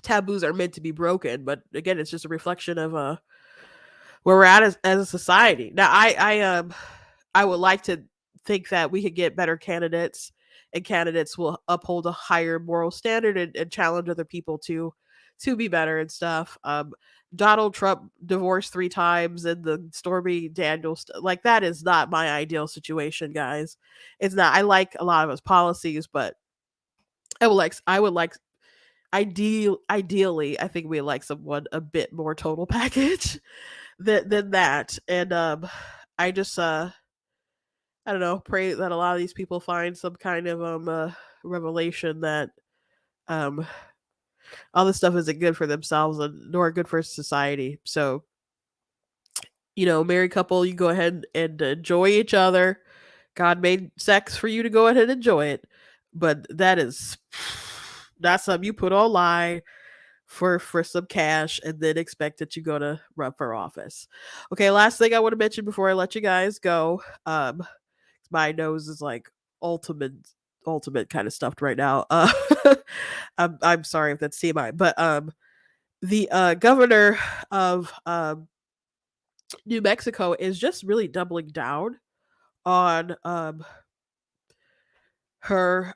taboos are meant to be broken, but again, it's just a reflection of where we're at as a society. Now, I would like to think that we could get better candidates, and candidates will uphold a higher moral standard and challenge other people to be better and stuff. Donald Trump divorced 3 times, and the Stormy Daniels, like, that is not my ideal situation, guys. It's not. I like a lot of his policies, but I would like ideally, I think we like someone a bit more total package than that. And I just I don't know, pray that a lot of these people find some kind of revelation that um all this stuff isn't good for themselves and nor good for society. So, married couple, you go ahead and enjoy each other. God made sex for you to go ahead and enjoy it. But that's something you put online for some cash and then expect that you go to run for office. Okay, last thing I want to mention before I let you guys go. My nose is like ultimate ultimate kind of stuffed right now. I'm sorry if that's TMI, but the governor of New Mexico is just really doubling down on her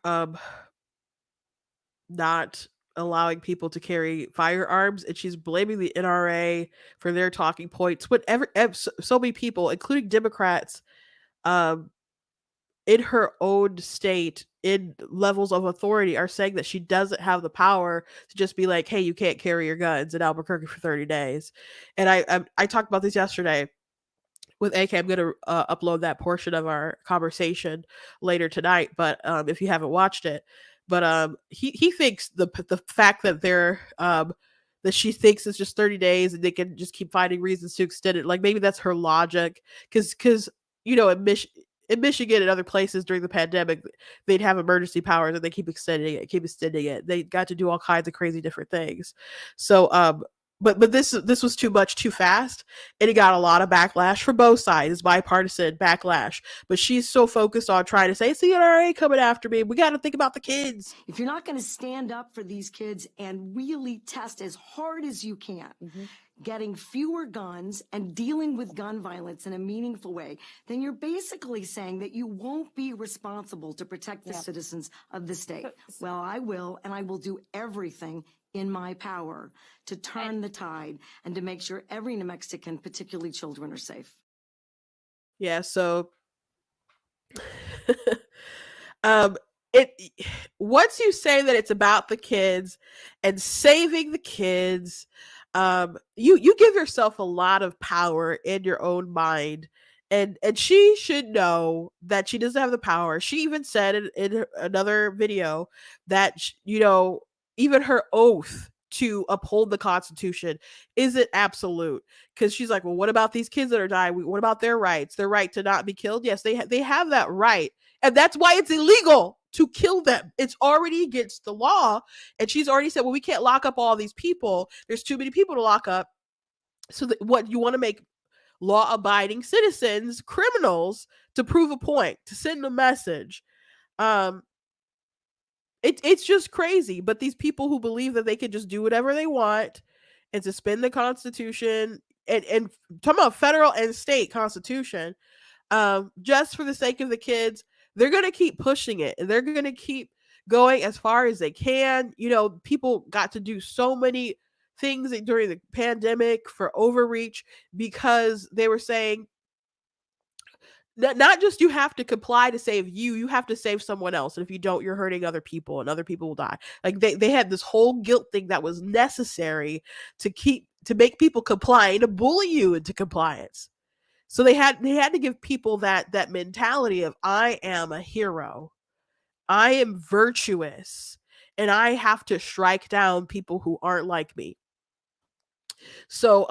not allowing people to carry firearms, and she's blaming the NRA for their talking points. Whatever, so many people, including Democrats, um, in her own state, in levels of authority, are saying that she doesn't have the power to just be like, "Hey, you can't carry your guns in Albuquerque for 30 days." And I talked about this yesterday with AK. I'm going to upload that portion of our conversation later tonight. But if you haven't watched it, but he thinks the fact that that she thinks it's just 30 days and they can just keep finding reasons to extend it. Like, maybe that's her logic, because in Michigan and other places during the pandemic, they'd have emergency powers and they keep extending it. They got to do all kinds of crazy different things. So but this was too much too fast, and it got a lot of backlash from both sides, bipartisan backlash. But she's so focused on trying to say it's the NRA coming after me. We got to think about the kids. If you're not going to stand up for these kids and really test as hard as you can, getting fewer guns and dealing with gun violence in a meaningful way, then you're basically saying that you won't be responsible to protect the citizens of the state. Well, I will, and I will do everything in my power to turn the tide and to make sure every New Mexican, particularly children, are safe. Yeah, so um it once you say that it's about the kids and saving the kids, you give yourself a lot of power in your own mind, and she should know that she doesn't have the power. She even said in another video that even her oath to uphold the Constitution isn't absolute, because she's like, well, what about these kids that are dying? What about their rights? Their right to not be killed? Yes, they have that right, and that's why it's illegal to kill them. It's already against the law. And she's already said, well, we can't lock up all these people. There's too many people to lock up. So what you want to make law abiding citizens criminals to prove a point, to send a message. Um, it's just crazy. But these people who believe that they can just do whatever they want and suspend the Constitution, and talking about federal and state constitution, just for the sake of the kids, they're going to keep pushing it, and they're going to keep going as far as they can. People got to do so many things during the pandemic for overreach, because they were saying not just you have to comply to save you have to save someone else. And if you don't, you're hurting other people, and other people will die. Like, they had this whole guilt thing that was necessary to make people comply and to bully you into compliance. So they had to give people that mentality of, I am a hero, I am virtuous, and I have to strike down people who aren't like me. So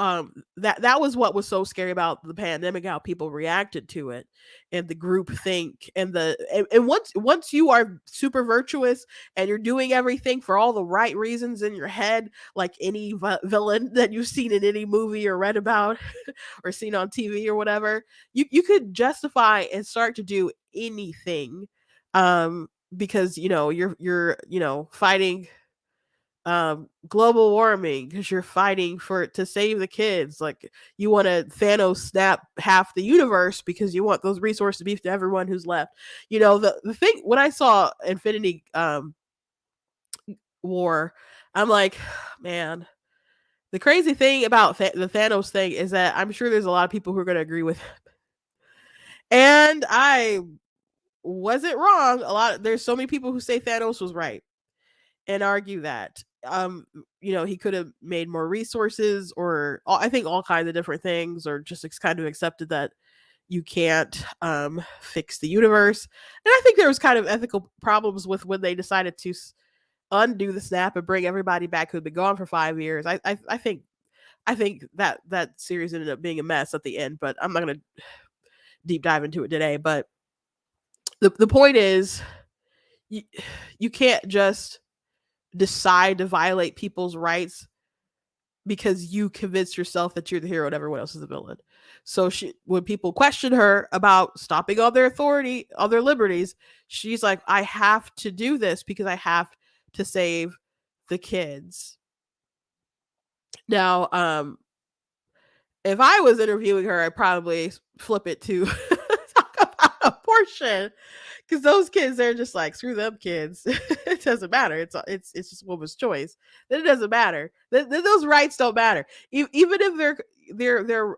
that was what was so scary about the pandemic, how people reacted to it, and the group think, and and once you are super virtuous and you're doing everything for all the right reasons in your head, like any villain that you've seen in any movie or read about or seen on TV or whatever, you could justify and start to do anything, because you're fighting global warming, because you're fighting for to save the kids. Like, you want to Thanos snap half the universe because you want those resources to be to everyone who's left. The thing, when I saw Infinity War, I'm like, man, the crazy thing about the Thanos thing is that I'm sure there's a lot of people who are going to agree with him. And I wasn't wrong. There's so many people who say Thanos was right and argue that he could have made more resources, or I think all kinds of different things, or just kind of accepted that you can't fix the universe. And I think there was kind of ethical problems with when they decided to undo the snap and bring everybody back who'd been gone for 5 years. I think that series ended up being a mess at the end, but I'm not going to deep dive into it today. But the point is, you can't just decide to violate people's rights because you convince yourself that you're the hero and everyone else is the villain. So when people question her about stopping all their authority, all their liberties, she's like, I have to do this because I have to save the kids. Now, if I was interviewing her, I'd probably flip it to talk about abortion, because those kids, they're just like, screw them kids. It doesn't matter. It's just woman's choice. Then it doesn't matter. Then those rights don't matter. Even if they're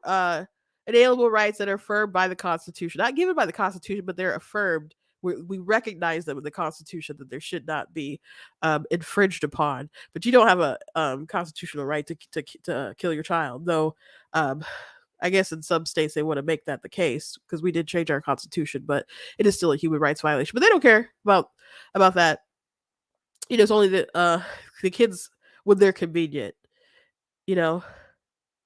inalienable rights that are affirmed by the Constitution, not given by the Constitution, but they're affirmed. We recognize them in the Constitution, that there should not be infringed upon. But you don't have a constitutional right to kill your child, though. I guess in some states they want to make that the case, because we did change our constitution, but it is still a human rights violation. But they don't care about that. It's only the kids when they're convenient, you know.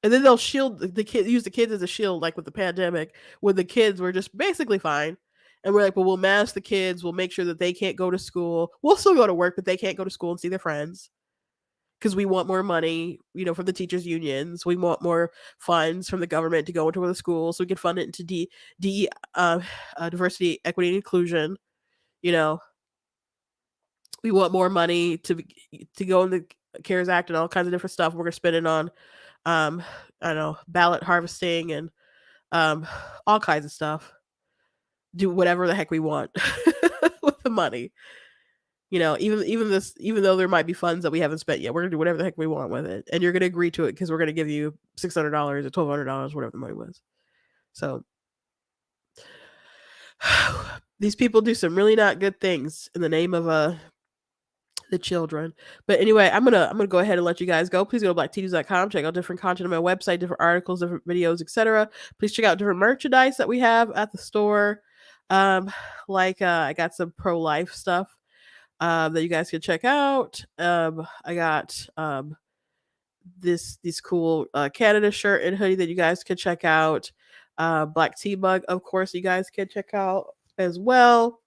And then they'll shield the kid, use the kids as a shield, like with the pandemic, when the kids were just basically fine. And we're like, well, we'll mask the kids. We'll make sure that they can't go to school. We'll still go to work, but they can't go to school and see their friends, because we want more money, from the teachers' unions. We want more funds from the government to go into the schools so we can fund it into diversity, equity, and inclusion. You know, we want more money to go in the CARES Act and all kinds of different stuff. We're gonna spend it on, I don't know, ballot harvesting and all kinds of stuff. Do whatever the heck we want with the money. Even though there might be funds that we haven't spent yet, we're gonna do whatever the heck we want with it, and you're gonna agree to it because we're gonna give you $600 or $1,200, whatever the money was. So these people do some really not good things in the name of the children. But anyway, I'm gonna go ahead and let you guys go. Please go to blacktitties.com, check out different content on my website, different articles, different videos, etc. Please check out different merchandise that we have at the store. I got some pro-life stuff that you guys can check out. I got this cool Canada shirt and hoodie that you guys can check out. Black tea mug, of course, you guys can check out as well.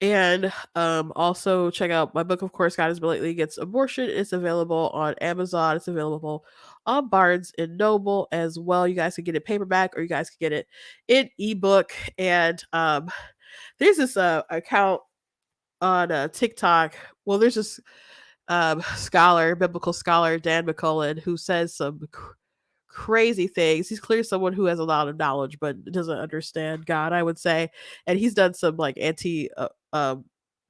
And also check out my book, of course, God Has Been Lately Against Abortion. It's available on Amazon. It's available on Barnes and Noble as well. You guys can get it paperback, or you guys can get it in ebook. And there's this account on TikTok. Well, there's this biblical scholar, Dan McCullen, who says some crazy things. He's clearly someone who has a lot of knowledge, but doesn't understand God, I would say. And he's done some anti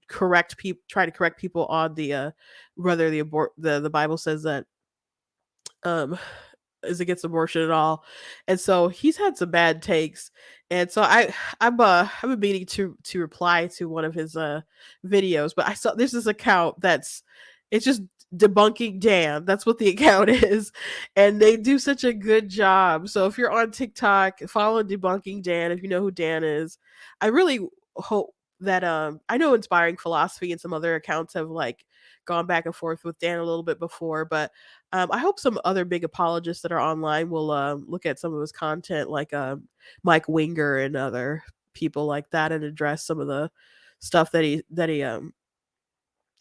correct people, try to correct people on the whether the Bible says that is against abortion at all. And so he's had some bad takes. And so I've been meaning to reply to one of his videos, but I saw there's this account it's just debunking Dan. That's what the account is. And they do such a good job. So if you're on TikTok, follow Debunking Dan if you know who Dan is. I really hope that I know Inspiring Philosophy and some other accounts have gone back and forth with Dan a little bit before, but I hope some other big apologists that are online will look at some of his content, like Mike Winger and other people like that, and address some of the stuff that he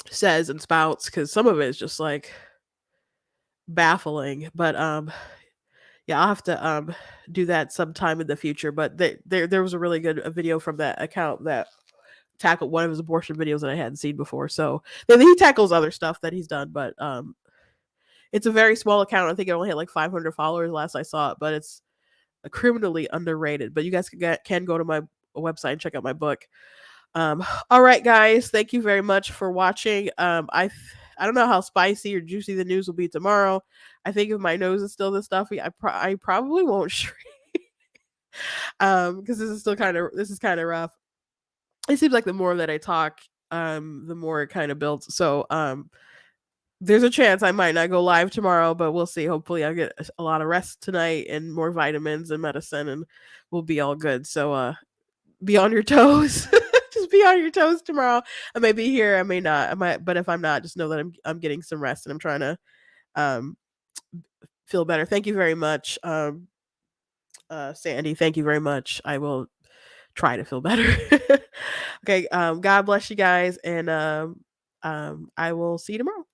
says and spouts, because some of it is just like baffling. But yeah, I'll have to do that sometime in the future. But there was a really good video from that account that tackled one of his abortion videos that I hadn't seen before. So then he tackles other stuff that he's done, but it's a very small account. I think it only had like 500 followers last I saw it, but it's criminally underrated. But you guys can go to my website and check out my book. All right, guys, thank you very much for watching. I don't know how spicy or juicy the news will be tomorrow. I think if my nose is still this stuffy, I probably won't shrink. Because this is kind of rough. It seems like the more that I talk, the more it kind of builds. So there's a chance I might not go live tomorrow, but we'll see. Hopefully I'll get a lot of rest tonight and more vitamins and medicine, and we'll be all good. So be on your toes. Just be on your toes tomorrow. I may be here, I may not. I might, but if I'm not, just know that I'm getting some rest and I'm trying to um feel better. Thank you very much. Sandy, thank you very much. I will try to feel better. Okay, God bless you guys, and I will see you tomorrow.